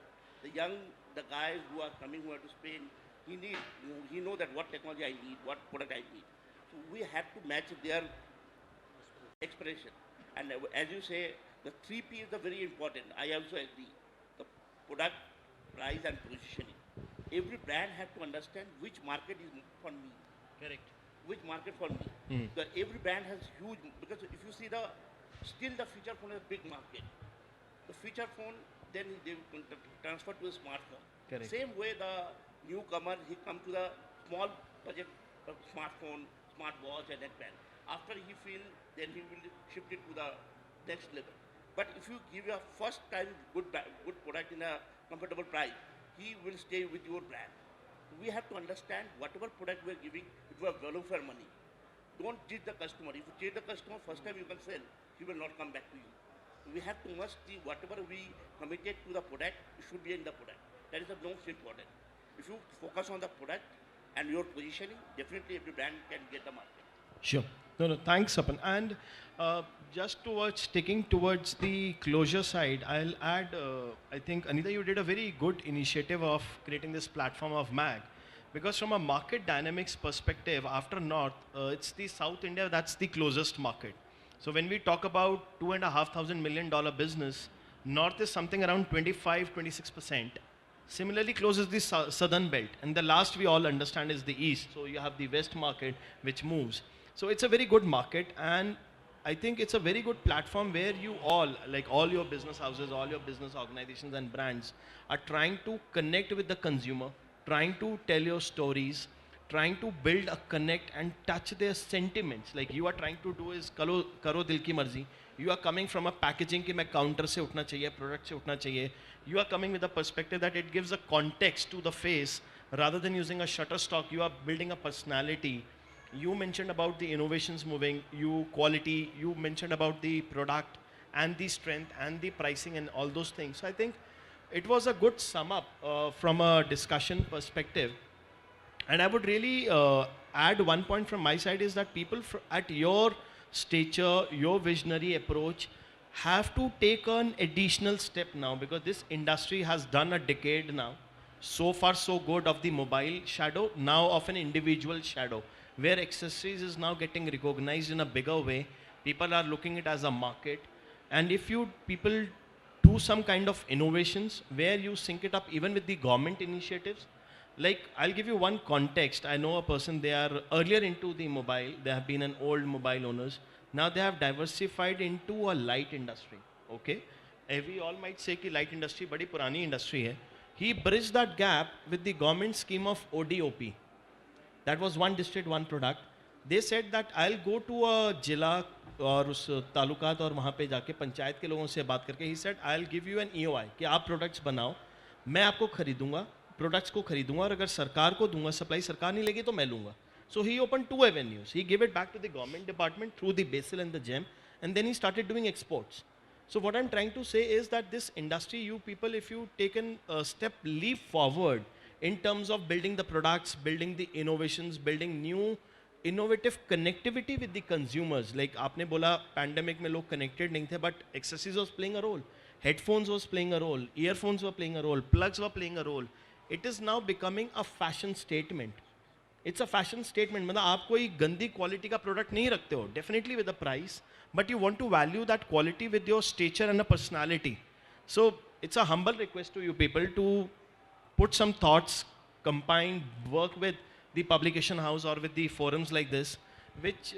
Speaker 4: The guys who are coming here to Spain, he know that what technology I need, what product I need. So we have to match their expression. And as you say, the 3P is very important. I also agree. The product, price, and positioning. Every brand has to understand which market is for me.
Speaker 2: Correct.
Speaker 4: Which market for me. Every brand has huge, because if you see still the feature phone is a big market. The feature phone, then they will transfer to a smartphone.
Speaker 2: Correct.
Speaker 4: Same way the newcomer, he come to the small budget smartphone, smartwatch and that brand. After he feel, then he will shift it to the next level. But if you give a first time good product in a comfortable price, he will stay with your brand. We have to understand whatever product we are giving, it will have value for money. Don't cheat the customer. If you cheat the customer, first time you can sell, he will not come back to you. We have to must see whatever we committed to the product, it should be in the product. That is the most important. If you focus on the product and your positioning, definitely every brand can get the market.
Speaker 2: Sure. No, thanks, Swapan. And just sticking towards the closure side, I'll add, I think, Anita, you did a very good initiative of creating this platform of MAG. Because from a market dynamics perspective, after North, it's the South India, that's the closest market. So when we talk about $2,500 million business, North is something around 25, 26%. Similarly, close is the southern belt. And the last we all understand is the east. So you have the west market, which moves. So it's a very good market. And I think it's a very good platform where you all, like all your business houses, all your business organizations and brands are trying to connect with the consumer, trying to tell your stories, trying to build a connect and touch their sentiments. Like you are trying to do is karo dil ki marzi. You are coming from a packaging ki main counter se utna chahiye, product se utna chahiye. You are coming with a perspective that it gives a context to the face rather than using a shutterstock. You are building a personality. You mentioned about the innovations moving, you quality, you mentioned about the product and the strength and the pricing and all those things. So I think it was a good sum up from a discussion perspective. And I would really add one point from my side is that people at your stature, your visionary approach have to take an additional step now, because this industry has done a decade now. So far so good of the mobile shadow, now of an individual shadow, where accessories is now getting recognized in a bigger way. People are looking at it as a market. And if you people do some kind of innovations where you sync it up even with the government initiatives, like I'll give you one context. I know a person, they are earlier into the mobile, they have been an old mobile owners. Now they have diversified into a light industry, okay? We all might say कि light industry बड़ी पुरानी industry है. He bridged that gap with the government scheme of ODOP. That was one district, one product. They said that I'll go to a जिला और उस तालुकात और वहाँ पे जाके पंचायत के लोगों से बात करके he said I'll give you an EOI कि आप products बनाओ, मैं आपको खरीदूंगा, products को खरीदूंगा और अगर सरकार को दूंगा supply, सरकार नहीं लेगी तो मैं लूंगा. So he opened two avenues. He gave it back to the government department through the basil and the gem, and then he started doing exports. So what I'm trying to say is that this industry, you people, if you take a leap forward in terms of building the products, building the innovations, building new innovative connectivity with the consumers. Like आपने बोला pandemic में लोग connected नहीं थे, but accessories was playing a role, headphones was playing a role, earphones were playing a role, plugs were playing a role. It is now becoming a fashion statement. It's a fashion statement. मतलब आप कोई गंदी quality का product नहीं रखते हो, definitely with a price, but you want to value that quality with your stature and a personality. So it's a humble request to you people to put some thoughts, combine, work with the publication house or with the forums like this, which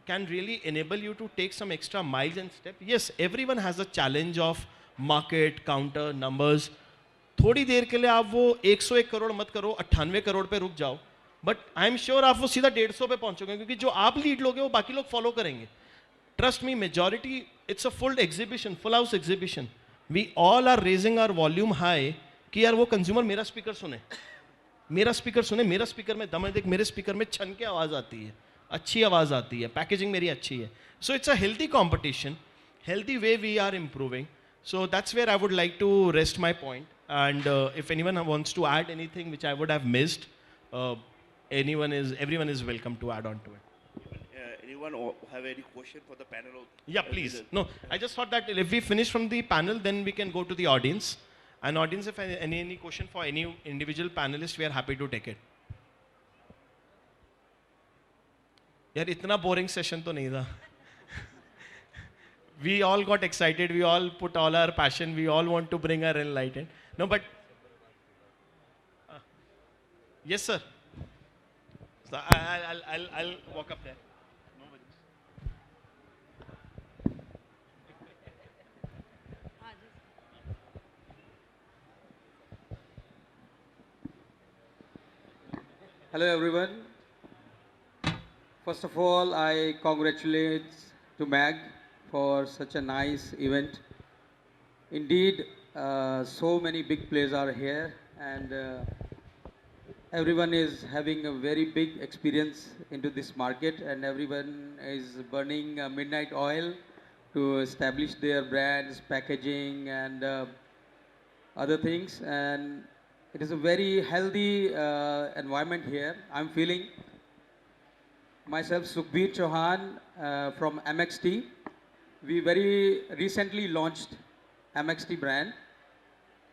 Speaker 2: can really enable you to take some extra miles and steps. Yes, everyone has a challenge of market, counter, numbers. थोड़ी देर के लिए आप वो 101 करोड़ मत करो, 98 करोड़ पे रुक जाओ, बट आई एम श्योर आप वो सीधा 150 पे पहुंचोगे, क्योंकि जो आप लीड लोगे वो बाकी लोग फॉलो करेंगे. Trust me, majority, it's a full exhibition, full house exhibition. We all are raising our volume high कि यार वो कंज्यूमर मेरा स्पीकर सुने, मेरा स्पीकर सुने, मेरा स्पीकर में दम है, देख मेरे स्पीकर में छन के आवाज़ आती है, अच्छी आवाज़ आती है, पैकेजिंग मेरी अच्छी है. So it's a healthy competition, healthy way we are improving. So that's where I would like to rest my point. And if anyone wants to add anything which I would have missed, everyone is welcome to add on to it.
Speaker 4: Anyone have any question for the panel?
Speaker 2: Yeah, please. No, I just thought that if we finish from the panel, then we can go to the audience. And audience, if any question for any individual panelist, we are happy to take it. यार इतना boring session तो नहीं था. We all got excited, we all put all our passion, we all want to bring our enlightened. No, but yes, sir. So I'll walk up there. No worries.
Speaker 10: Hello, everyone. First of all, I congratulate to MAG for such a nice event. Indeed, so many big players are here, and everyone is having a very big experience into this market, and everyone is burning midnight oil to establish their brands, packaging, and other things. And it is a very healthy environment here. I'm feeling myself, Sukhbir Chauhan from MXT. We very recently launched MXT brand,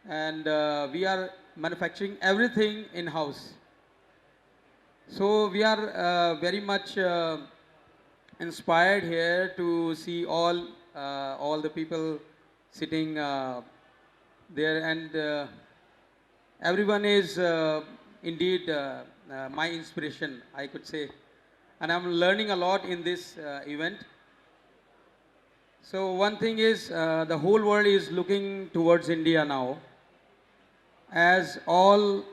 Speaker 10: and we are manufacturing everything in-house. So we are very much inspired here to see all the people sitting there, and everyone is indeed my inspiration, I could say. And I'm learning a lot in this event. So one thing is the whole world is looking towards India now. As all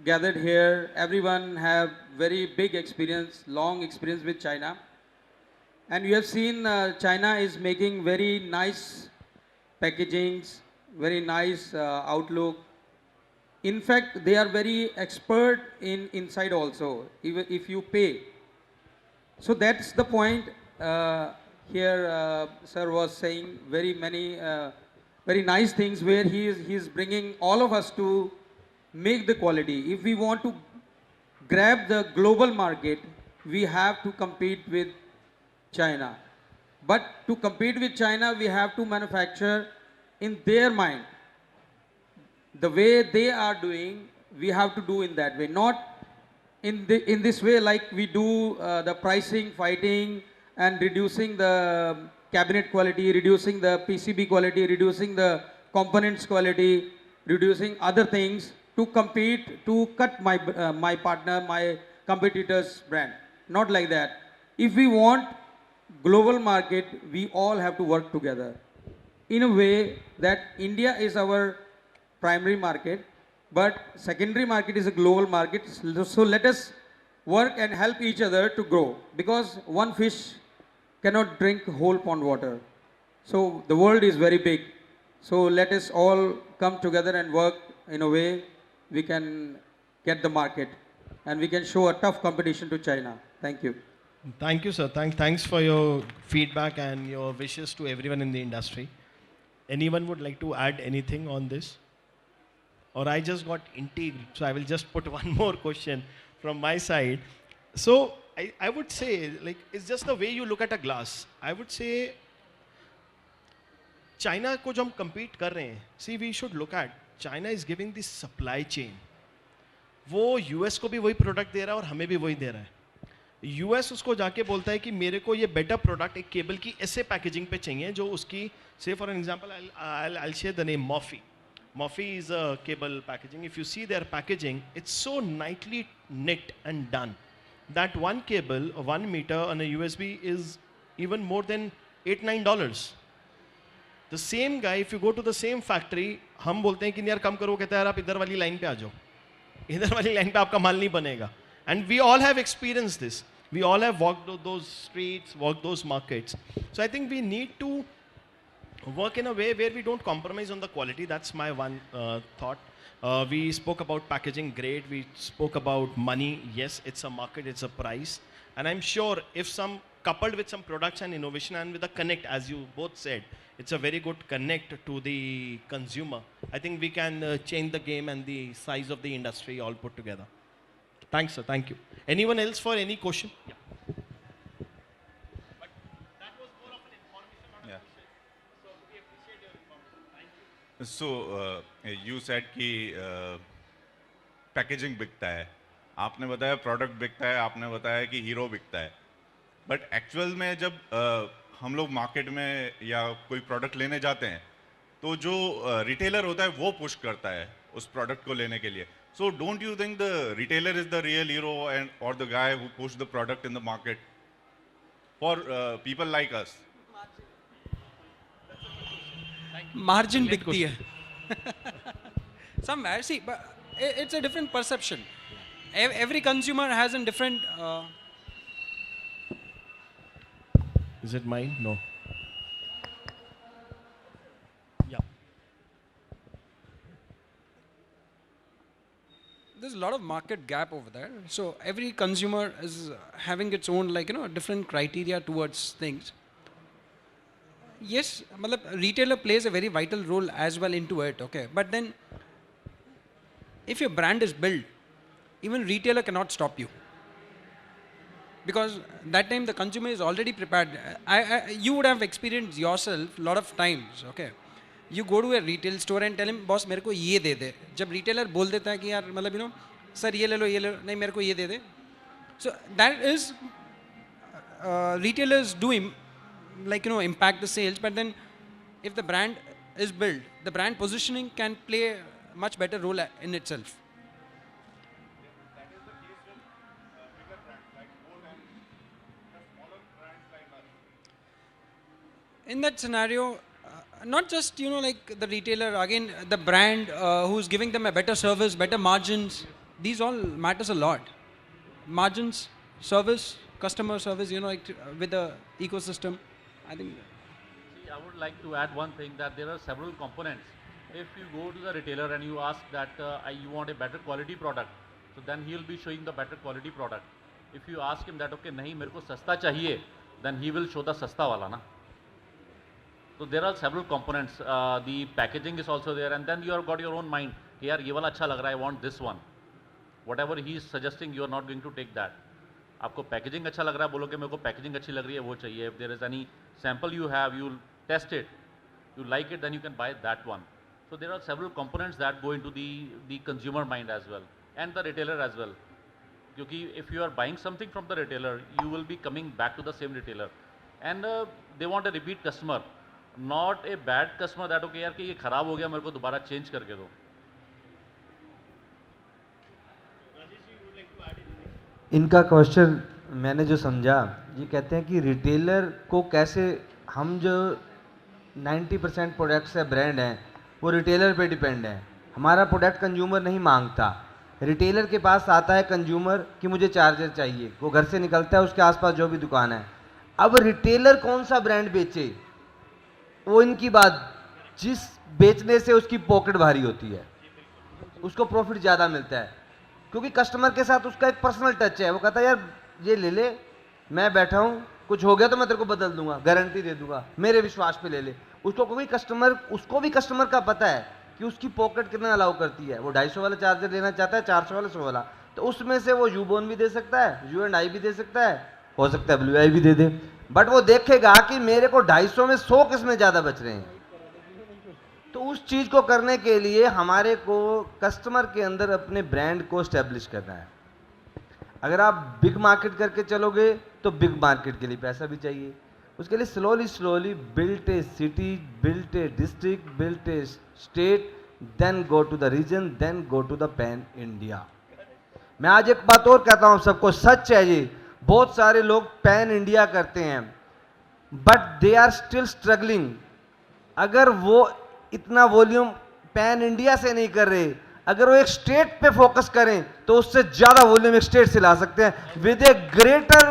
Speaker 10: gathered here, everyone have very big experience, long experience with China. And you have seen China is making very nice packagings, very nice outlook. In fact, they are very expert in inside also, even if you pay. So that's the point here. Sir was saying very many, very nice things where he is bringing all of us to make the quality. If we want to grab the global market, we have to compete with China. But to compete with China, we have to manufacture in their mind. The way they are doing, we have to do in that way. Not in this way like we do the pricing, fighting, and reducing the cabinet quality, reducing the PCB quality, reducing the components quality, reducing other things to compete, to cut my partner, my competitor's brand. Not like that. If we want global market, we all have to work together in a way that India is our primary market, but secondary market is a global market. So let us work and help each other to grow, because one fish cannot drink whole pond water. So the world is very big. So let us all come together and work in a way we can get the market and we can show a tough competition to China. Thank you.
Speaker 2: Thank you, sir. Thanks for your feedback and your wishes to everyone in the industry. Anyone would like to add anything on this? Or I just got intrigued, so I will just put one more question from my side. So I would say, like, it's just the way you look at a glass. I would say, China को जो हम compete कर रहे हैं, see, we should look at China is giving this supply chain. वो US को भी वही product दे रहा है और हमें भी वही दे रहा है. US उसको जाके बोलता है कि मेरे को ये better product एक केबल की ऐसे पैकेजिंग पे चाहिए जो उसकी, say for an example, I'll share the name Morphe. Morphe is a cable packaging. If you see their packaging, it's so nicely knit and done that one cable, 1 meter on a USB is even more than $8-9. The same guy, if you go to the same factory, हम बोलते हैं कि यार कम करो, कहता है यार आप इधर वाली लाइन पे आ जाओ, इधर वाली लाइन पे आपका माल नहीं बनेगा. And we all have experienced this. We all have walked those streets, walked those markets. So I think we need to work in a way where we don't compromise on the quality. That's my one thought. We spoke about packaging, great. We spoke about money. Yes, it's a market, it's a price. And I'm sure if some coupled with some products and innovation and with a connect, as you both said, it's a very good connect to the consumer. I think we can change the game and the size of the industry all put together. Thanks, sir. Thank you. Anyone else for any question? Yeah. But that was more of an information, not a question. So we appreciate your information. Thank you.
Speaker 11: So you said कि packaging बिकता है, आपने बताया product बिकता है, आपने बताया कि हीरो बिकता है, बट एक्चुअल में जब हम लोग मार्केट में या कोई प्रोडक्ट लेने जाते हैं तो जो रिटेलर होता है वो पुश करता है उस प्रोडक्ट को लेने के लिए. So don't you think the retailer is the real hero and or the guy who pushed the product in the market for people like us?
Speaker 9: Margin बिकती है. Somewhere, see, but it's a different perception. Every consumer has a different.
Speaker 2: Is it mine? No. Yeah.
Speaker 9: There's a lot of market gap over there. So every consumer is having its own, like, different criteria towards things. Yes, retailer plays a very vital role as well into it, okay. But then, if your brand is built, even retailer cannot stop you. Because that time the consumer is already prepared. You would have experienced yourself a lot of times, okay. You go to a retail store and tell him, boss, मेरे को ये दे दे. जब retailer बोल देता है कि यार sir ये ले लो, नहीं मेरे को ये दे दे. So that is retailers do impact the sales, but then if the brand is built, the brand positioning can play a much better role in itself. In that scenario, not just like the retailer, again the brand who's giving them a better service, better margins, these all matters a lot. Margins, service, customer service, with the ecosystem, I think.
Speaker 7: See, I would like to add one thing, that there are several components. If you go to the retailer and you ask that you want a better quality product, so then he'll be showing the better quality product. If you ask him that, okay, nahi, mere ko sasta chahiye, then he will show the sasta wala na. So there are several components. The packaging is also there, and then you have got your own mind. Yaar, ye wala acha lag raha hai, I want this one. Whatever he is suggesting, you are not going to take that. आपको packaging अच्छा लग रहा है, बोलोगे मेरे को packaging अच्छी लग रही है, वो चाहिए. If there is any sample you have, you'll test it, you like it, then you can buy that one. So there are several components that go into the consumer mind as well, and the retailer as well. Because if you are buying something from the retailer, you will be coming back to the same retailer, and they want a repeat customer, not a bad customer that okay यार कि ये खराब हो गया, मेरे को दोबारा change करके दो.
Speaker 5: इनका क्वेश्चन मैंने जो समझा, ये कहते हैं कि रिटेलर को कैसे, हम जो 90% प्रोडक्ट्स है ब्रांड हैं वो रिटेलर पे डिपेंड है. हमारा प्रोडक्ट कंज्यूमर नहीं मांगता, रिटेलर के पास आता है कंज्यूमर कि मुझे चार्जर चाहिए, वो घर से निकलता है, उसके आसपास जो भी दुकान है. अब रिटेलर कौन सा ब्रांड बेचे, वो इनकी बात, जिस बेचने से उसकी पॉकेट भारी होती है उसको प्रॉफिट ज़्यादा मिलता है, क्योंकि कस्टमर के साथ उसका एक पर्सनल टच है. वो कहता है यार ये ले ले, मैं बैठा हूँ, कुछ हो गया तो मैं तेरे को बदल दूंगा, गारंटी दे दूंगा, मेरे विश्वास पे ले ले. उसको भी कस्टमर का पता है कि उसकी पॉकेट कितना अलाउ करती है. वो 250 वाला चार्जर लेना चाहता है, 400 वाला, 100 वाला, तो उसमें से वो यूबोन भी दे सकता है, U&I भी दे सकता है, हो सकता है ब्लूई भी दे दे, बट वो देखेगा कि मेरे को 250 में 100 किसमें ज़्यादा बच रहे हैं. तो उस चीज़ को करने के लिए हमारे को कस्टमर के अंदर अपने ब्रांड को स्टैब्लिश करना है. अगर आप बिग मार्केट करके चलोगे तो बिग मार्केट के लिए पैसा भी चाहिए. उसके लिए slowly built a city, built a district, built a state, then go to the region, then go to the pan India. मैं आज एक बात और कहता हूं सबको, सच है ये, बहुत सारे लोग पैन इंडिया करते हैं but they are still struggling. अगर वो इतना वॉल्यूम पैन इंडिया से नहीं कर रहे, अगर वो एक स्टेट पे फोकस करें तो उससे ज्यादा वॉल्यूम एक स्टेट से ला सकते हैं with a greater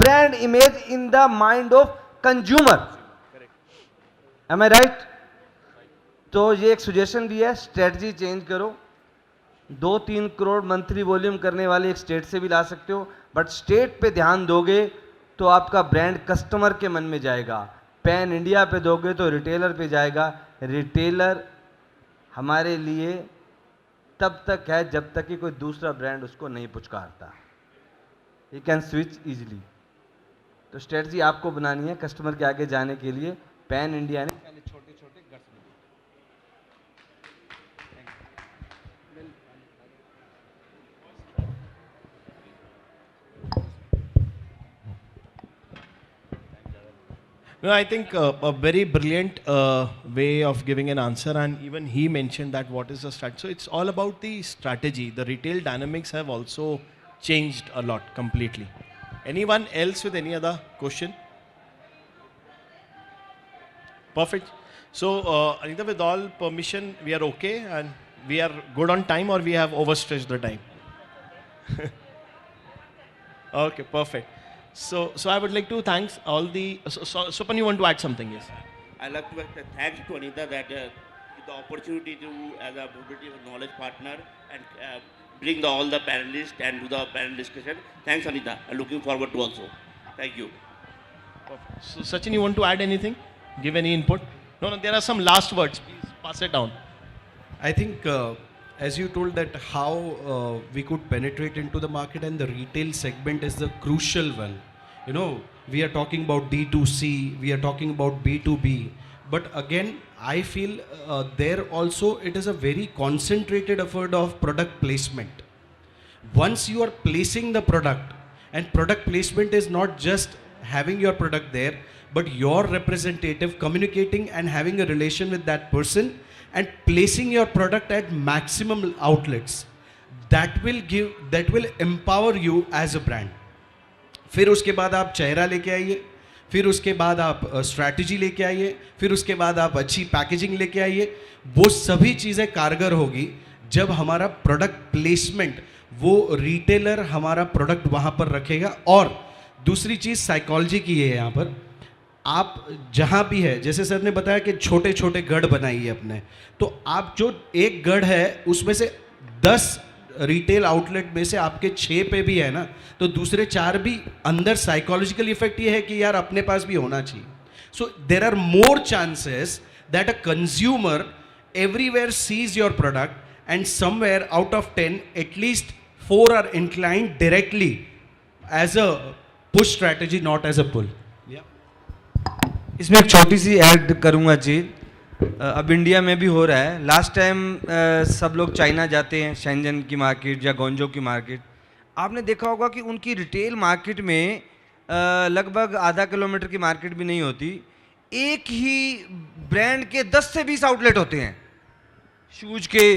Speaker 5: brand image in the mind of consumer. Am I right? तो ये एक सजेशन भी है, स्ट्रेटजी चेंज करो. 2-3 करोड़ मंथली वॉल्यूम करने वाले एक स्टेट से भी ला सकते हो, बट स्टेट पे ध्यान दोगे तो आपका ब्रांड कस्टमर के मन में जाएगा. पैन इंडिया पे दोगे तो रिटेलर पे जाएगा. रिटेलर हमारे लिए तब तक है जब तक कि कोई दूसरा ब्रांड उसको नहीं पुचकारता. You can switch easily. तो स्ट्रेटजी आपको बनानी है कस्टमर के आगे जाने के लिए. पैन इंडिया ने पहले छोटे छोटे गट्स बनाए.
Speaker 2: No, I think a very brilliant way of giving an answer, and even he mentioned that what is the strategy. So it's all about the strategy. The retail dynamics have also changed a lot completely. Anyone else with any other question? Perfect. So Anita, with all permission, we are okay and we are good on time, or we have overstretched the time? Okay, perfect. So I would like to thank all the. Swapan, you want to add something? Yes.
Speaker 12: I'd like to thanks to Anita that the opportunity to as a mobility knowledge partner and bring all the panelists and do the panel discussion. Thanks, Anita. I'm looking forward to also. Thank you.
Speaker 2: Perfect. So Sachin, you want to add anything? Give any input? No, there are some last words. Please pass it down.
Speaker 6: I think as you told that how we could penetrate into the market, and the retail segment is the crucial one. You know, we are talking about D2C, we are talking about B2B, but again, I feel there also it is a very concentrated effort of product placement. Once you are placing the product, and product placement is not just having your product there, but your representative communicating and having a relation with that person and placing your product at maximum outlets. That will empower you as a brand. फिर उसके बाद आप चेहरा लेके आइए, फिर उसके बाद आप स्ट्रैटेजी लेके आइए, फिर उसके बाद आप अच्छी पैकेजिंग लेके आइए. वो सभी चीज़ें कारगर होगी जब हमारा प्रोडक्ट प्लेसमेंट, वो रिटेलर हमारा प्रोडक्ट वहाँ पर रखेगा. और दूसरी चीज़ साइकोलॉजी की है यहाँ पर. आप जहाँ भी है, जैसे सर ने बताया कि छोटे छोटे गढ़ बनाइए अपने, तो आप जो एक गढ़ है उसमें से 10 रिटेल आउटलेट में से आपके 6 पे भी है ना, तो दूसरे 4 भी अंदर साइकोलॉजिकल इफेक्ट ये है कि यार अपने पास भी होना चाहिए. So there are more chances that a consumer everywhere sees your product and somewhere out of 10 at least 4 are inclined directly as a push strategy, not as a pull.
Speaker 5: इसमें एक छोटी सी ऐड करूँगा चीज़. अब इंडिया में भी हो रहा है. लास्ट टाइम सब लोग चाइना जाते हैं, शेंजन की मार्केट या गोंजो की मार्केट. आपने देखा होगा कि उनकी रिटेल मार्केट में लगभग आधा किलोमीटर की मार्केट भी नहीं होती, एक ही ब्रांड के 10 से 20 आउटलेट होते हैं शूज के.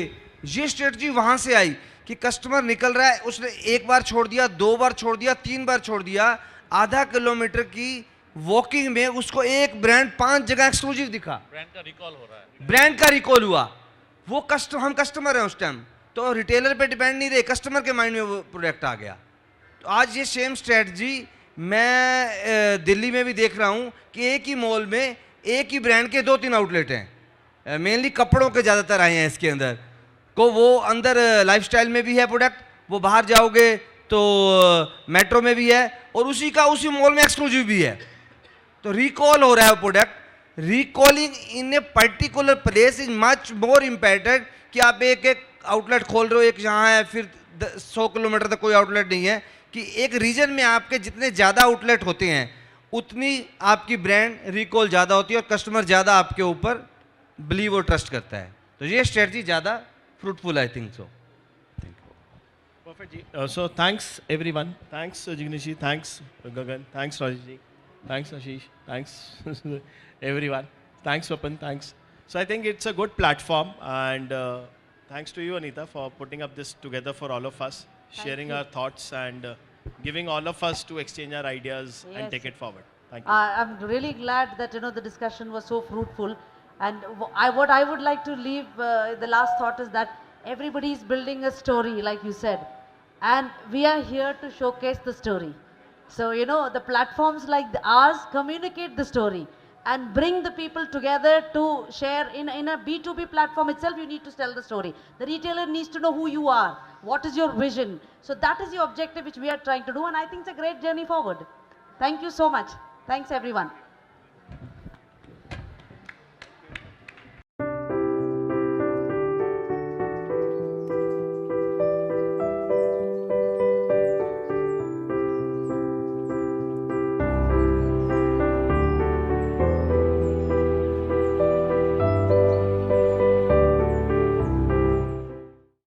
Speaker 5: ये स्ट्रेटजी वहाँ से आई कि कस्टमर निकल रहा है, उसने एक बार छोड़ दिया, 2 बार छोड़ दिया, 3 बार छोड़ दिया, आधा किलोमीटर की वॉकिंग में उसको एक ब्रांड 5 जगह एक्सक्लूसिव दिखा.
Speaker 7: ब्रांड का रिकॉल हो रहा है.
Speaker 5: ब्रांड का रिकॉल हुआ. वो हम कस्टमर हैं उस टाइम, तो रिटेलर पे डिपेंड नहीं रहे, कस्टमर के माइंड में वो प्रोडक्ट आ गया. तो आज ये सेम स्ट्रेटजी मैं दिल्ली में भी देख रहा हूँ कि एक ही मॉल में एक ही ब्रांड के 2-3 आउटलेट हैं. मेनली कपड़ों के ज़्यादातर आए हैं इसके अंदर. को वो अंदर लाइफस्टाइल में भी है प्रोडक्ट, वो बाहर जाओगे तो मेट्रो में भी है, और उसी मॉल में एक्सक्लूसिव भी है. तो रिकॉल हो रहा है product. Recalling in a particular place is much more impacted कि आप एक आउटलेट खोल रहे हो, एक यहाँ है, फिर 100 किलोमीटर तक कोई आउटलेट नहीं है. कि एक रीजन में आपके जितने ज़्यादा आउटलेट होते हैं उतनी आपकी ब्रांड रिकॉल ज़्यादा होती है और कस्टमर ज़्यादा आपके ऊपर बिलीव और ट्रस्ट करता है. तो ये स्ट्रेटजी ज़्यादा fruitful I think so.
Speaker 2: Perfect ji. So thanks everyone. Thanks Jignesh ji. Thanks Gagan. Thanks Rajesh ji. Thanks Aashish. Thanks everyone. Thanks Swapan. Thanks. So I think it's a good platform, and thanks to you Anita for putting up this together for all of us, sharing our thoughts and giving all of us to exchange our ideas and take it forward. Thank you.
Speaker 1: I'm really glad that the discussion was so fruitful, and what I would like to leave the last thought is that everybody is building a story, like you said, and we are here to showcase the story. So the platforms like ours communicate the story and bring the people together to share. In a B2B platform itself, you need to tell the story. The retailer needs to know who you are, what is your vision. So that is the objective which we are trying to do, and I think it's a great journey forward. Thank you so much. Thanks everyone.